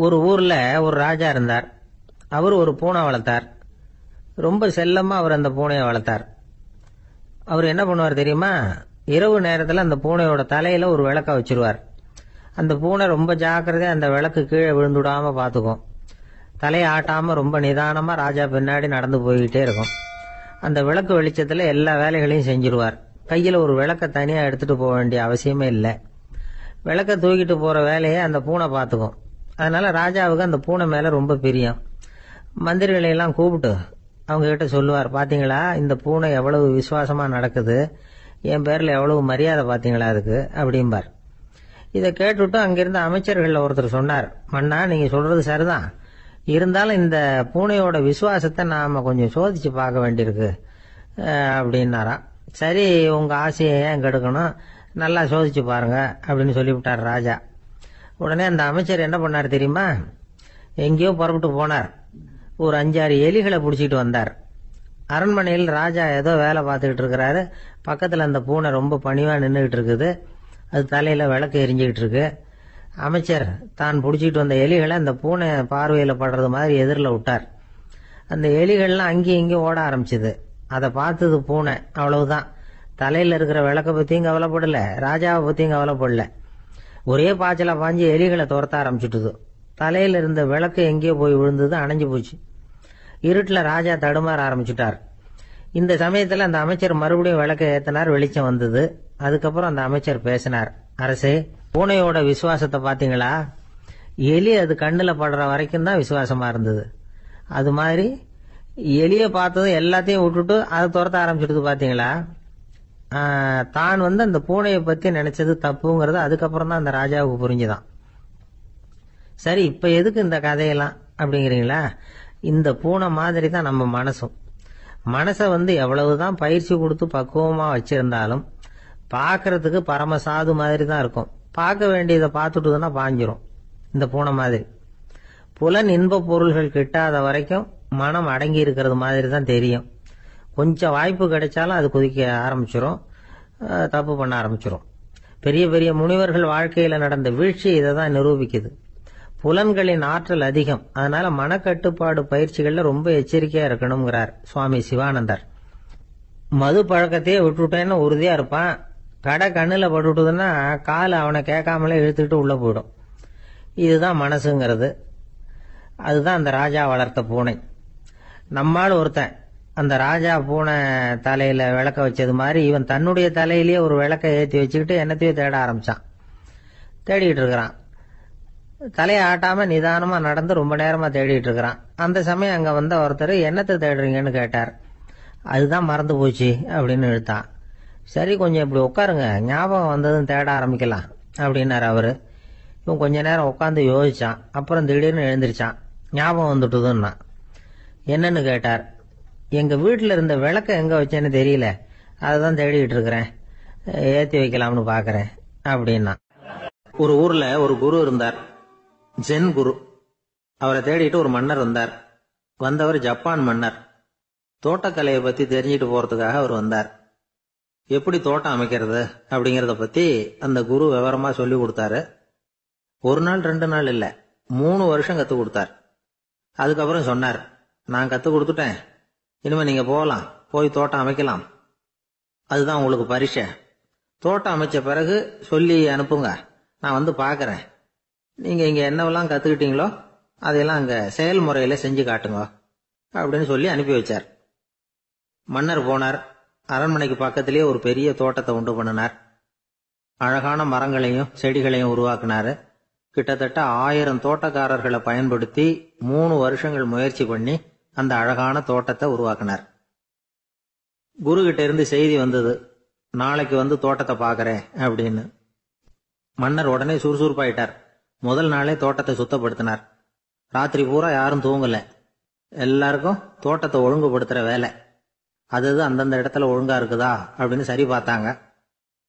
ஒரு ஊர்ல ஒரு ராஜா இருந்தார். அவர் ஒரு பூனை வளர்த்தார். ரொம்ப செல்லமா அவர் அந்த பூனையை வளர்த்தார். அவர் என்ன பண்ணுவார் தெரியுமா? இரவு நேரத்தில் அந்த பூனையோட தலையில ஒரு விளக்க வச்சிருவார். அந்த பூனை ரொம்ப ஜாக்கிரதையா அந்த விளக்கு கீழே விழுந்துடாம பாத்துக்கும். தலையை ஆட்டாம ரொம்ப நிதானமா ராஜா பின்னாடி நடந்து போய்கிட்டே இருக்கும். அந்த விளக்கு வெளிச்சத்துல எல்லா வேலைகளையும் செஞ்சிருவார். கையில ஒரு விளக்க தனியா எடுத்துட்டு போக வேண்டிய அவசியமே இல்லை. விளக்க தூக்கிட்டு போற வேலையை அந்த பூனை பாத்துக்கும். அதனால ராஜாவுக்கு அந்த பூனை மேல ரொம்ப பிரியம். மந்திரிகளை எல்லாம் கூப்பிட்டு அவங்க கிட்ட சொல்லுவார், பாத்தீங்களா இந்த பூனை எவ்வளவு விசுவாசமா நடக்குது, என் பேர்ல எவ்வளவு மரியாதை பாத்தீங்களா அதுக்கு அப்படிம்பார். இதை கேட்டுவிட்டு அங்கிருந்த அமைச்சர்கள் ஒருத்தர் சொன்னார், மன்னா நீங்க சொல்றது சரிதான், இருந்தாலும் இந்த பூனையோட விசுவாசத்தை நாம கொஞ்சம் சோதிச்சு பார்க்க வேண்டியிருக்கு அப்படின்னாராம். சரி, உங்க ஆசையை ஏன் கெடுக்கணும், நல்லா சோதிச்சு பாருங்க அப்படின்னு சொல்லிவிட்டார் ராஜா. உடனே அந்த அமைச்சர் என்ன பண்ணார் தெரியுமா? எங்கேயோ புறப்பட்டு போனார். ஒரு 5-6 எலிகளை பிடிச்சிட்டு வந்தார். அரண்மனையில் ராஜா ஏதோ வேலை பார்த்துக்கிட்டு இருக்கிறாரு. பக்கத்தில் அந்த பூனை ரொம்ப பணிவா நின்றுகிட்டு இருக்குது. அது தலையில விளக்கு எரிஞ்சுக்கிட்டு இருக்கு. அமைச்சர் தான் பிடிச்சிட்டு வந்த எலிகளை அந்த பூனை பார்வையில படுறது மாதிரி எதிரில் விட்டார். அந்த எலிகள்லாம் அங்கேயும் இங்கேயும் ஓட ஆரம்பிச்சுது. அதை பார்த்தது பூனை. அவ்வளவுதான். தலையில இருக்கிற விளக்க பத்தியும் கவலைப்படல, ராஜாவை பத்தியும் கவலைப்படல. ஒரே பாய்ச்சலா பாஞ்சு எலிகளை துரத்த ஆரம்பிச்சுட்டுது. தலையில இருந்த விளக்கு எங்கேயோ போய் விழுந்தது, அணைஞ்சு போச்சு. இருட்டுல ராஜா தடுமாற ஆரம்பிச்சுட்டார். இந்த சமயத்துல அந்த அமைச்சர் மறுபடியும் விளக்க ஏத்தினார். வெளிச்சம் வந்தது. அதுக்கப்புறம் அந்த அமைச்சர் பேசினார், அரசே, பூனையோட விசுவாசத்தை பாத்தீங்களா? எலி அது கண்ணுல படுற வரைக்கும் தான் விசுவாசமா இருந்தது. அது மாதிரி எலிய பார்த்ததும் எல்லாத்தையும் விட்டுட்டு அதை துரத்த ஆரம்பிச்சுட்டு பாத்தீங்களா? தான் அந்த பூனையை பத்தி நினைச்சது தப்புங்கிறது அதுக்கப்புறம் தான் அந்த ராஜாவுக்கு புரிஞ்சுதான். சரி, இப்ப எதுக்கு இந்த கதையெல்லாம் அப்படிங்கிறீங்களா? இந்த பூனை மாதிரி தான் நம்ம மனசும். மனசை எவ்வளவுதான் பயிற்சி கொடுத்து பக்குவமா வச்சிருந்தாலும் பாக்குறதுக்கு பரமசாது மாதிரி தான் இருக்கும். பார்க்க வேண்டியதை பார்த்துட்டுதுன்னா பாஞ்சிரும். இந்த பூனை மாதிரி புலன் இன்ப பொருள்கள் கிட்டாத வரைக்கும் மனம் அடங்கி இருக்கிறது மாதிரி தான் தெரியும். கொஞ்சம் வாய்ப்பு கிடைச்சாலும் அது குதிக்க ஆரம்பிச்சிரும், தப்பு பண்ண ஆரம்பிச்சிரும். பெரிய பெரிய முனிவர்கள் வாழ்க்கையில நடந்த வீழ்ச்சி இதை தான் நிரூபிக்குது. புலன்களின் ஆற்றல் அதிகம். அதனால மனக்கட்டுப்பாடு பயிற்சிகள்ல ரொம்ப எச்சரிக்கையா இருக்கணுங்கிறார் சுவாமி சிவானந்தர். மது பழக்கத்தையே விட்டுட்டேன்னு உறுதியா இருப்பான். கடை கண்ணுல பட்டுட்டுதுன்னா கால் அவனை கேட்காமலே இழுத்துக்கிட்டு உள்ள போயிடும். இதுதான் மனசுங்கிறது. அதுதான் அந்த ராஜா வளர்த்த பூனை. நம்மால் ஒருத்தன் அந்த ராஜா பூனை தலையில விளக்க வச்சது மாதிரி இவன் தன்னுடைய தலையிலேயே ஒரு விளக்க ஏற்றி வச்சுக்கிட்டு என்னத்தையோ தேட ஆரம்பிச்சான். தேடிட்டு இருக்கிறான். தலையை ஆட்டாம நிதானமா நடந்து ரொம்ப நேரமா தேடிட்டு இருக்கிறான். அந்த சமயம் அங்க வந்த ஒருத்தர், என்னத்தை தேடுறீங்கன்னு கேட்டார். அதுதான் மறந்து போச்சு அப்படின்னு இழுத்தான். சரி, கொஞ்சம் இப்படி உட்காருங்க, ஞாபகம் வந்ததுன்னு தேட ஆரம்பிக்கலாம் அப்படின்னாரு அவரு. இவன் கொஞ்ச நேரம் உட்காந்து யோசிச்சான். அப்புறம் திடீர்னு எழுந்திருச்சான். ஞாபகம் வந்துட்டுதுன்னா. என்னன்னு கேட்டார். எங்க வீட்டுல இருந்த விளக்க எங்க வச்சேன்னு தெரியல, அதுதான் தேடிட்டு இருக்கிறேன், ஏத்தி வைக்கலாம்னு பாக்குறேன் அப்படின்னா. ஒரு ஊர்ல ஒரு குரு இருந்தார், ஜென் குரு. அவரை தேடிட்டு ஒரு மன்னர் வந்தார். வந்தவர் ஜப்பான் மன்னர். தோட்டக்கலையை பத்தி தெரிஞ்சிட்டு போறதுக்காக அவர் வந்தார். எப்படி தோட்டம் அமைக்கிறது அப்படிங்கறத பத்தி அந்த குரு விவரமா சொல்லி கொடுத்தாரு. 1 நாள் 2 நாள் இல்ல, 3 வருஷம் கத்து கொடுத்தார். அதுக்கப்புறம் சொன்னார், நான் கத்து கொடுத்துட்டேன், இனிமே நீங்க போகலாம், போய் தோட்டம் அமைக்கலாம், அதுதான் உங்களுக்கு பரிசை. தோட்டம் அமைச்ச பிறகு சொல்லி அனுப்புங்க, நான் பாக்கிறேன். நீங்க இங்க என்னவெல்லாம் கத்துக்கிட்டீங்களோ அதையெல்லாம் அங்க செயல்முறையில செஞ்சு காட்டுங்க அப்படின்னு சொல்லி அனுப்பி வச்சார். மன்னர் போனார். அரண்மனைக்கு பக்கத்திலேயே ஒரு பெரிய தோட்டத்தை உண்டு பண்ணினார். அழகான மரங்களையும் செடிகளையும் உருவாக்கினாரு. கிட்டத்தட்ட 1000 தோட்டக்காரர்களை பயன்படுத்தி 3 வருஷங்கள் முயற்சி பண்ணி அந்த அழகான தோட்டத்தை உருவாக்கினார். குரு கிட்ட இருந்து செய்தி வந்தது, நாளைக்கு தோட்டத்தை பாக்கிறேன் அப்படின்னு. மன்னர் உடனே சுறுசுறுப்பாயிட்டார். முதல் நாளே தோட்டத்தை சுத்தப்படுத்தினார். ராத்திரி பூரா யாரும் தூங்கல. எல்லாருக்கும் தோட்டத்தை ஒழுங்குபடுத்துற வேலை. அது அந்தந்த இடத்துல ஒழுங்கா இருக்குதா அப்படின்னு சரி பார்த்தாங்க.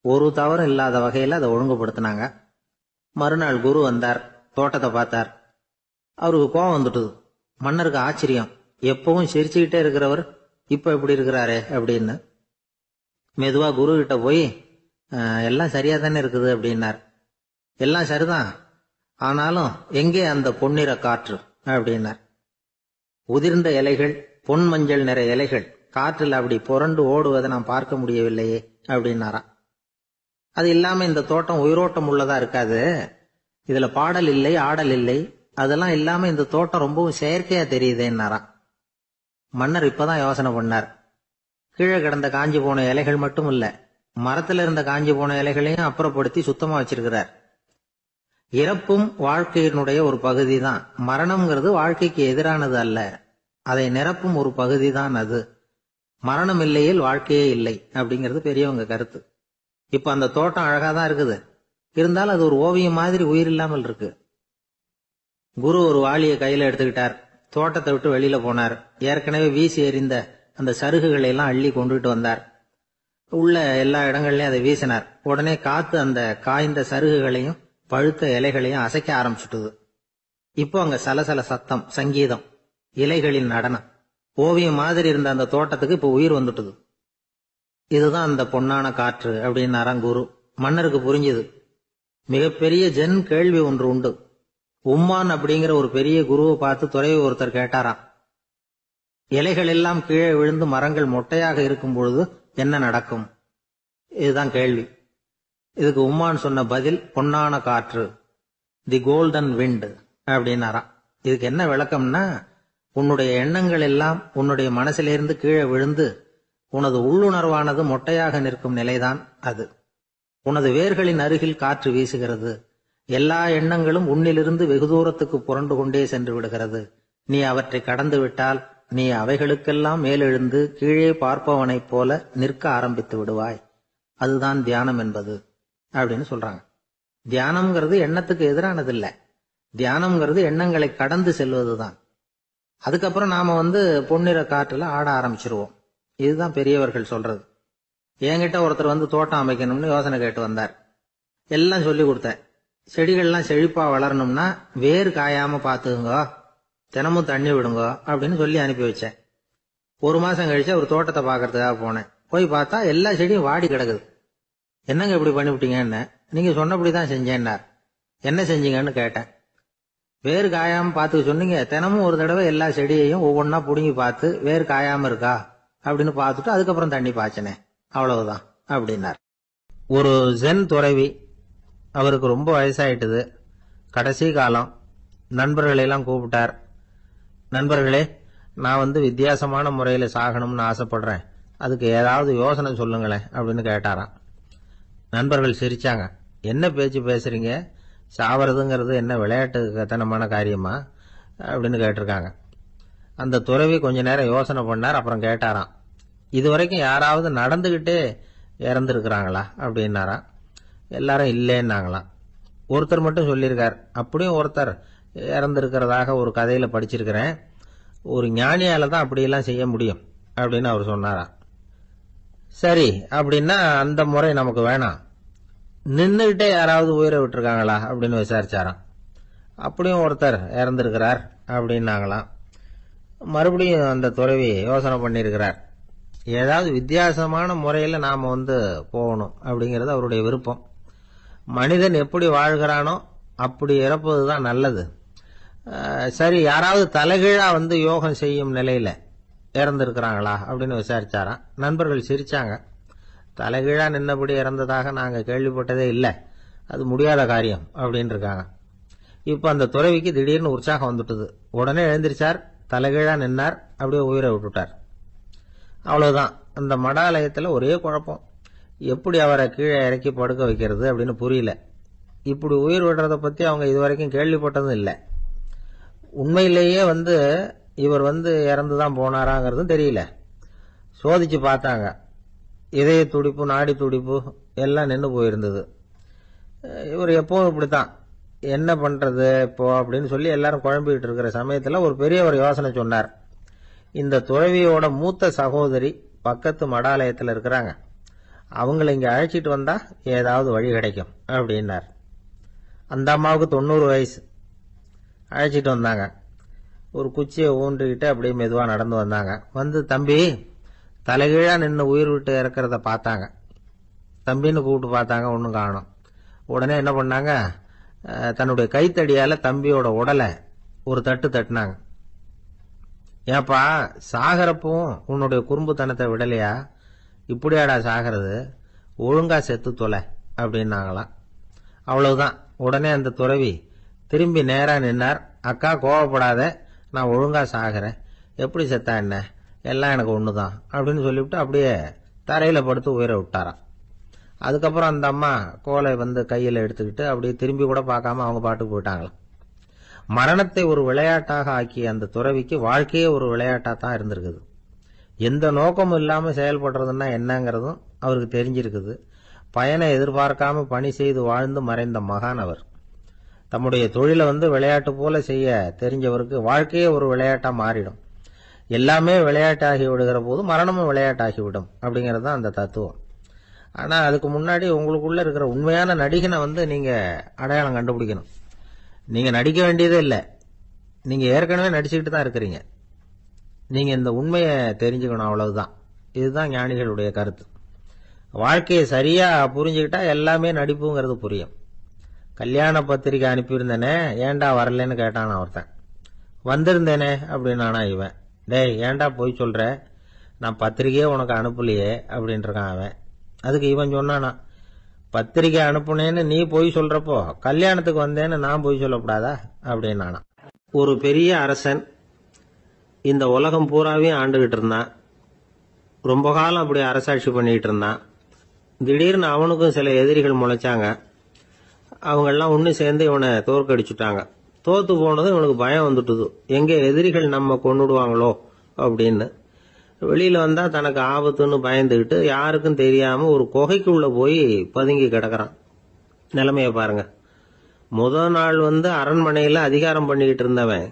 ஒரு தவறும் இல்லாத வகையில அதை ஒழுங்குபடுத்தினாங்க. மறுநாள் குரு வந்தார், தோட்டத்தை பார்த்தார். அவருக்கு கோபம் வந்துட்டுது. மன்னருக்கு ஆச்சரியம், எப்பவும் சிரிச்சுக்கிட்டே இருக்கிறவர் இப்ப எப்படி இருக்கிறாரே அப்படின்னு. மெதுவா குரு கிட்ட போய், எல்லாம் சரியா தானே இருக்குது அப்படின்னார். எல்லாம் சரிதான், ஆனாலும் எங்கே அந்த பொன்னிற காற்று அப்படின்னார். உதிர்ந்த இலைகள், பொன் மஞ்சள் நிற இலைகள் காற்றில் அப்படி புரண்டு ஓடுவதை நான் பார்க்க முடியவில்லையே அப்படின்னாராம். அது இல்லாம இந்த தோட்டம் உயிரோட்டம் உள்ளதா இருக்காது, இதுல பாடல் இல்லை, ஆடல் இல்லை, அதெல்லாம் இல்லாம இந்த தோட்டம் ரொம்பவும் செயற்கையா தெரியுதேன்னாராம். மன்னர் இப்பதான் யோசனை பண்ணார். கீழே கிடந்த காஞ்சி போன இலைகள் மட்டும் இல்ல, மரத்துல இருந்த காஞ்சி போன இலைகளையும் அப்புறப்படுத்தி சுத்தமா வச்சிருக்கிறார். இறப்பும் வாழ்க்கையினுடைய ஒரு பகுதி தான். மரணம்ங்கிறது வாழ்க்கைக்கு எதிரானது அல்ல, அதை நிரப்பும் ஒரு பகுதி தான் அது. மரணம் இல்லையில் வாழ்க்கையே இல்லை அப்படிங்கிறது பெரியவங்க கருத்து. இப்ப அந்த தோட்டம் அழகாதான் இருக்குது, இருந்தாலும் அது ஒரு ஓவியம் மாதிரி உயிர் இல்லாமல் இருக்கு. குரு ஒரு வாளியை கையில எடுத்துக்கிட்டார், தோட்டத்தை விட்டு வெளியில போனார். ஏற்கனவே வீசி எறிந்த அந்த சருகுகளை எல்லாம் அள்ளி கொண்டுட்டு வந்தார். உள்ள எல்லா இடங்கள்லயும் அதை வீசினார். உடனே காத்து அந்த காய்ந்த சருகுகளையும் பழுத்த இலைகளையும் அசைக்க ஆரம்பிச்சுட்டுது. இப்போ அங்க சலசல சத்தம், சங்கீதம், இலைகளின் நடனம், ஓவியம் மாதிரி இருந்த அந்த தோட்டத்துக்கு இப்போ உயிர் வந்துட்டுது. இதுதான் அந்த பொன்னான காற்று அப்படின்னாராம் குரு. மன்னருக்கு புரிஞ்சுது. மிகப்பெரிய ஜென் கேள்வி ஒன்று உண்டு. உம்மான் அப்படிங்கிற ஒரு பெரிய குருவை பார்த்து துறவி ஒருத்தர் கேட்டாராம், இலைகள் எல்லாம் கீழே விழுந்து மரங்கள் மொட்டையாக இருக்கும் பொழுது என்ன நடக்கும்? இதுதான் கேள்வி. இதுக்கு உம்மான் சொன்ன பதில் பொன்னான காற்று, தி கோல்டன் விண்ட் அப்படின்னாராம். இதுக்கு என்ன விளக்கம்னா, உன்னுடைய எண்ணங்கள் எல்லாம் உன்னுடைய மனசிலிருந்து கீழே விழுந்து உனது உள்ளுணர்வானது மொட்டையாக நிற்கும் நிலைதான் அது. உனது வேர்களின் அருகில் காற்று வீசுகிறது. எல்லா எண்ணங்களும் உன்னிலிருந்து வெகு தூரத்துக்கு புரண்டு கொண்டே சென்று விடுகிறது. நீ அவற்றை கடந்து விட்டால் நீ அவைகளுக்கெல்லாம் மேலெழுந்து கீழே பார்ப்பவனைப் போல நிற்க ஆரம்பித்து விடுவாய். அதுதான் தியானம் என்பது அப்படின்னு சொல்றாங்க. தியானம்ங்கிறது எண்ணத்துக்கு எதிரானது இல்ல, தியானம்ங்கிறது எண்ணங்களை கடந்து செல்வதுதான். அதுக்கப்புறம் நாம பொன்னிற காற்றுல ஆட ஆரம்பிச்சிருவோம். இதுதான் பெரியவர்கள் சொல்றது. என்கிட்ட ஒருத்தர் தோட்டம் அமைக்கணும்னு யோசனை கேட்டு வந்தார். எல்லாம் சொல்லி கொடுத்தேன். செடிகள்லாம் செழிப்பா வளரணும்னா வேர் காயாம பாத்துக்குங்க, தினமும் தண்ணி விடுங்க அப்படின்னு சொல்லி அனுப்பி வச்சேன். ஒரு மாசம் கழிச்சு ஒரு தோட்டத்தை பாக்கிறதுக்காக போனேன். போய் பார்த்தா எல்லா செடியும் வாடி கிடக்குது. என்னங்க இப்படி பண்ணிவிட்டீங்கன்னு. நீங்க சொன்னபடிதான் செஞ்சேன்னார். என்ன செஞ்சீங்கன்னு கேட்டேன். வேர் காயாம பாத்துக்க சொன்னீங்க, தினமும் ஒரு தடவை எல்லா செடியையும் ஒவ்வொன்னா புடுங்கி பார்த்து வேர் காயாம இருக்கா அப்படின்னு பார்த்துட்டு அதுக்கப்புறம் தண்ணி பாய்ச்சனே, அவ்வளவுதான் அப்படின்னார். ஒரு ஜென் துறவி, அவருக்கு ரொம்ப வயசாயிட்டுது, கடைசி காலம். நண்பர்களெல்லாம் கூப்பிட்டார். நண்பர்களே, நான் வித்தியாசமான முறையில் சாகணும்னு ஆசைப்படுறேன், அதுக்கு ஏதாவது யோசனை சொல்லுங்களேன் அப்படின்னு கேட்டாராம். நண்பர்கள் சிரிச்சாங்க. என்ன பேச்சு பேசுறீங்க, சாவறதுங்கிறது என்ன விளையாட்டுத்தனமான காரியமா அப்படின்னு கேட்டிருக்காங்க. அந்த துறவி கொஞ்ச நேரம் யோசனை பண்ணார். அப்புறம் கேட்டாராம், இதுவரைக்கும் யாராவது நடந்துகிட்டே இறந்துருக்கிறாங்களா அப்படின்னாராம். எல்லாரும் இல்லைன்னாங்களாம். ஒருத்தர் மட்டும் சொல்லியிருக்கார். அப்படியும் ஒருத்தர் இறந்திருக்கிறதாக ஒரு கதையில படிச்சிருக்கிறேன், ஒரு ஞானியால தான் அப்படியெல்லாம் செய்ய முடியும் அப்படின்னு அவர் சொன்னாராம். சரி, அப்படின்னா அந்த முறை நமக்கு வேணாம், நின்றுகிட்டே யாராவது உயிரை விட்டுருக்காங்களா அப்படின்னு விசாரிச்சாராம். அப்படியும் ஒருத்தர் இறந்திருக்கிறார் அப்படின்னாங்களாம். மறுபடியும் அந்த துறவி யோசனை பண்ணியிருக்கிறார். ஏதாவது வித்தியாசமான முறையில் நாம போகணும் அப்படிங்கிறது அவருடைய விருப்பம். மனிதன் எப்படி வாழ்கிறானோ அப்படி இறப்பதுதான் நல்லது. சரி, யாராவது தலைகீழா யோகம் செய்யும் நிலையில இறந்திருக்கிறாங்களா அப்படின்னு விசாரிச்சாராம். நண்பர்கள் சிரிச்சாங்க. தலைகீழா நின்னபடி இறந்ததாக நாங்க கேள்விப்பட்டதே இல்லை, அது முடியாத காரியம் அப்படின்னு இருக்காங்க. இப்ப அந்த துறவிக்கு திடீர்னு உற்சாகம் வந்துட்டுது. உடனே எழுந்திருச்சார், தலைகீழா நின்னார், அப்படியே உயிரை விட்டுட்டார். அவ்வளவுதான். அந்த மடாலயத்துல ஒரே குழப்பம். எப்படி அவரை கீழே இறக்கி படுக்க வைக்கிறது அப்படின்னு புரியல. இப்படி உயிர் விடுறத பத்தி அவங்க இதுவரைக்கும் கேள்விப்பட்டதும் இல்லை. உண்மையிலேயே இவர் இறந்துதான் போனாராங்கிறதும் தெரியல. சோதிச்சு பார்த்தாங்க. இதய துடிப்பு, நாடி துடிப்பு எல்லாம் நின்று போயிருந்தது. இவர் எப்பவும் இப்படித்தான், என்ன பண்றது இப்போ அப்படின்னு சொல்லி எல்லாரும் குழம்பிட்டு இருக்கிற சமயத்துல ஒரு பெரியவர் யோசனை சொன்னார். இந்த துறவியோட மூத்த சகோதரி பக்கத்து மடாலயத்தில் இருக்கிறாங்க, அவங்களை இங்க அழைச்சிட்டு வந்தா ஏதாவது வழி கிடைக்கும் அப்படின்னார். அந்த அம்மாவுக்கு 90 வயசு. அழைச்சிட்டு வந்தாங்க. ஒரு குச்சியை ஊன்றிக்கிட்டு அப்படியே மெதுவா நடந்து வந்தாங்க. தம்பி, தலைகீழா நின்று உயிர் விட்டு இறக்கிறத பார்த்தாங்க. தம்பின்னு கூப்பிட்டு பார்த்தாங்க, ஒன்றும் காணும். உடனே என்ன பண்ணாங்க, தன்னுடைய கைத்தடியால தம்பியோட உடலை ஒரு தட்டு தட்டினாங்க. ஏப்பா, சாகரப்பும் உன்னுடைய குறும்புத்தனத்தை விடலையா? இப்படியாடா சாகிறது? ஒழுங்கா செத்து தொலை அப்படின்னாங்களாம். அவ்வளவுதான். உடனே அந்த துறவி திரும்பி நேரா நின்னார். அக்கா, கோவப்படாத, நான் ஒழுங்கா சாகிறேன், எப்படி செத்தா என்ன, எல்லாம் எனக்கு ஒண்ணுதான் அப்படின்னு சொல்லிவிட்டு அப்படியே தரையில படுத்து உயிரை விட்டாராம். அதுக்கப்புறம் அந்த அம்மா கோலை கையில எடுத்துக்கிட்டு அப்படியே திரும்பி கூட பார்க்காம அவங்க பாட்டுக்கு போயிட்டாங்களாம். மரணத்தை ஒரு விளையாட்டாக ஆக்கிய அந்த துறவிக்கு வாழ்க்கையே ஒரு விளையாட்டா தான் இருந்திருக்குது. எந்த நோக்கமும் இல்லாம செயல்படுறதுன்னா என்னங்கிறதும் அவருக்கு தெரிஞ்சிருக்குது. பயனை எதிர்பார்க்காம பணி செய்து வாழ்ந்து மறைந்த மகான் அவர். தம்முடைய தொழிலை விளையாட்டு போல செய்ய தெரிஞ்சவருக்கு வாழ்க்கையே ஒரு விளையாட்டா மாறிடும். எல்லாமே விளையாட்டாகி விடுகிற போது மரணமும் விளையாட்டாகிவிடும் அப்படிங்கிறது தான் அந்த தத்துவம். ஆனா அதுக்கு முன்னாடி உங்களுக்குள்ள இருக்கிற உண்மையான நடிகனை நீங்க அடையாளம் கண்டுபிடிக்கணும். நீங்க நடிக்க வேண்டியதே இல்லை, நீங்க ஏற்கனவே நடிச்சுக்கிட்டு தான் இருக்கிறீங்க. நீங்க இந்த உண்மையை தெரிஞ்சுக்கணும், அவ்வளவுதான். இதுதான் ஞானிகளுடைய கருத்து. வாழ்க்கையை சரியா புரிஞ்சுக்கிட்டா எல்லாமே நடிப்புங்கிறது புரியும். கல்யாண பத்திரிக்கை அனுப்பியிருந்தேனே, ஏண்டா வரலன்னு கேட்டான் ஒருத்தன். வந்திருந்தேனே அப்படின்னானா இவன். டேய், ஏண்டா போய் சொல்ற, நான் பத்திரிக்கையே உனக்கு அனுப்பலையே அப்படின்னு இருக்கான் அவன். அதுக்கு இவன் சொன்னானா, பத்திரிக்கை அனுப்புனேன்னு நீ போய் சொல்றப்போ கல்யாணத்துக்கு வந்தேன்னு நான் போய் சொல்லக்கூடாதா அப்படின்னானா. ஒரு பெரிய அரசன் இந்த உலகம் பூராவையும் ஆண்டுகிட்டு இருந்தான். ரொம்ப காலம் அப்படி அரசாட்சி பண்ணிட்டு இருந்தான். திடீர்னு அவனுக்கும் சில எதிரிகள் முளைச்சாங்க. அவங்கெல்லாம் ஒன்று சேர்ந்து இவனை தோற்கடிச்சுட்டாங்க. தோத்து போனதும் இவனுக்கு பயம் வந்துட்டுது, எங்க எதிரிகள் நம்ம கொண்டுடுவாங்களோ அப்படின்னு. வெளியில வந்தா தனக்கு ஆபத்துன்னு பயந்துகிட்டு யாருக்கும் தெரியாம ஒரு குகைக்குள்ள போய் பதுங்கி கிடக்கிறான். நிலைமைய பாருங்க. முதல் நாள் அரண்மனையில அதிகாரம் பண்ணிக்கிட்டு இருந்தவன்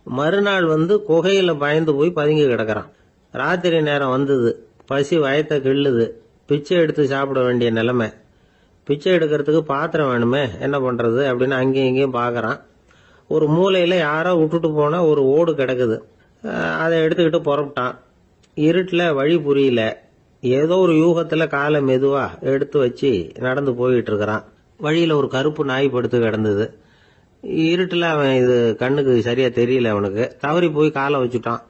மறுநாள் குகையில பயந்து போய் பதுங்கி கிடக்கிறான். ராத்திரி நேரம் வந்தது, பசி வயத்தை கிள்ளுது, பிச்சை எடுத்து சாப்பிட வேண்டிய நிலைமை. பிச்சை எடுக்கிறதுக்கு பாத்திரம் வேணுமே, என்ன பண்றது அப்படின்னு அங்கேயும் இங்கேயும் பாக்குறான். ஒரு மூலையில யாரோ விட்டுட்டு போன ஒரு ஓடு கிடக்குது. அதை எடுத்துக்கிட்டு புறப்பட்டான். இருட்டுல வழி புரியல. ஏதோ ஒரு யூகத்துல காலை மெதுவா எடுத்து வச்சு நடந்து போயிட்டு இருக்கிறான். வழியில ஒரு கருப்பு நாய் படுத்து கிடந்தது. இருட்டுல அவன் இது கண்ணுக்கு சரியா தெரியல. அவனுக்கு தவறி போய் காலை வச்சுட்டான்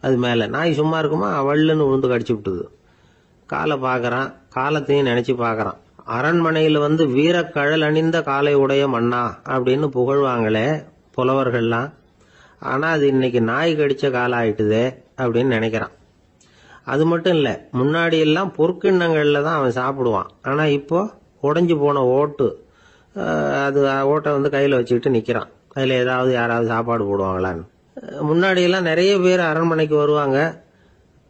அது மேல. நாய் சும்மா இருக்குமா, வள்ளுன்னு விழுந்து கடிச்சு விட்டுது. காலை பாக்குறான், காலத்தையும் நினைச்சு பாக்குறான். அரண்மனையில வீரக்கழல் அணிந்த காலை உடைய மன்னா அப்படின்னு புகழ்வாங்களே புலவர்கள்லாம். ஆனா அது இன்னைக்கு நாய் கடிச்ச காலம் ஆயிட்டுதே அப்படின்னு நினைக்கிறான். அது மட்டும் இல்ல, முன்னாடி எல்லாம் பொற்கிண்ணங்கள்ல தான் அவன் சாப்பிடுவான். ஆனா இப்போ உடைஞ்சு போன ஓட்டு, அது ஓட்டை கையில வச்சுக்கிட்டு நிக்கிறான். அதுல ஏதாவது யாராவது சாப்பாடு போடுவாங்களான்னு. முன்னாடி எல்லாம் நிறைய பேர் அரண்மனைக்கு வருவாங்க.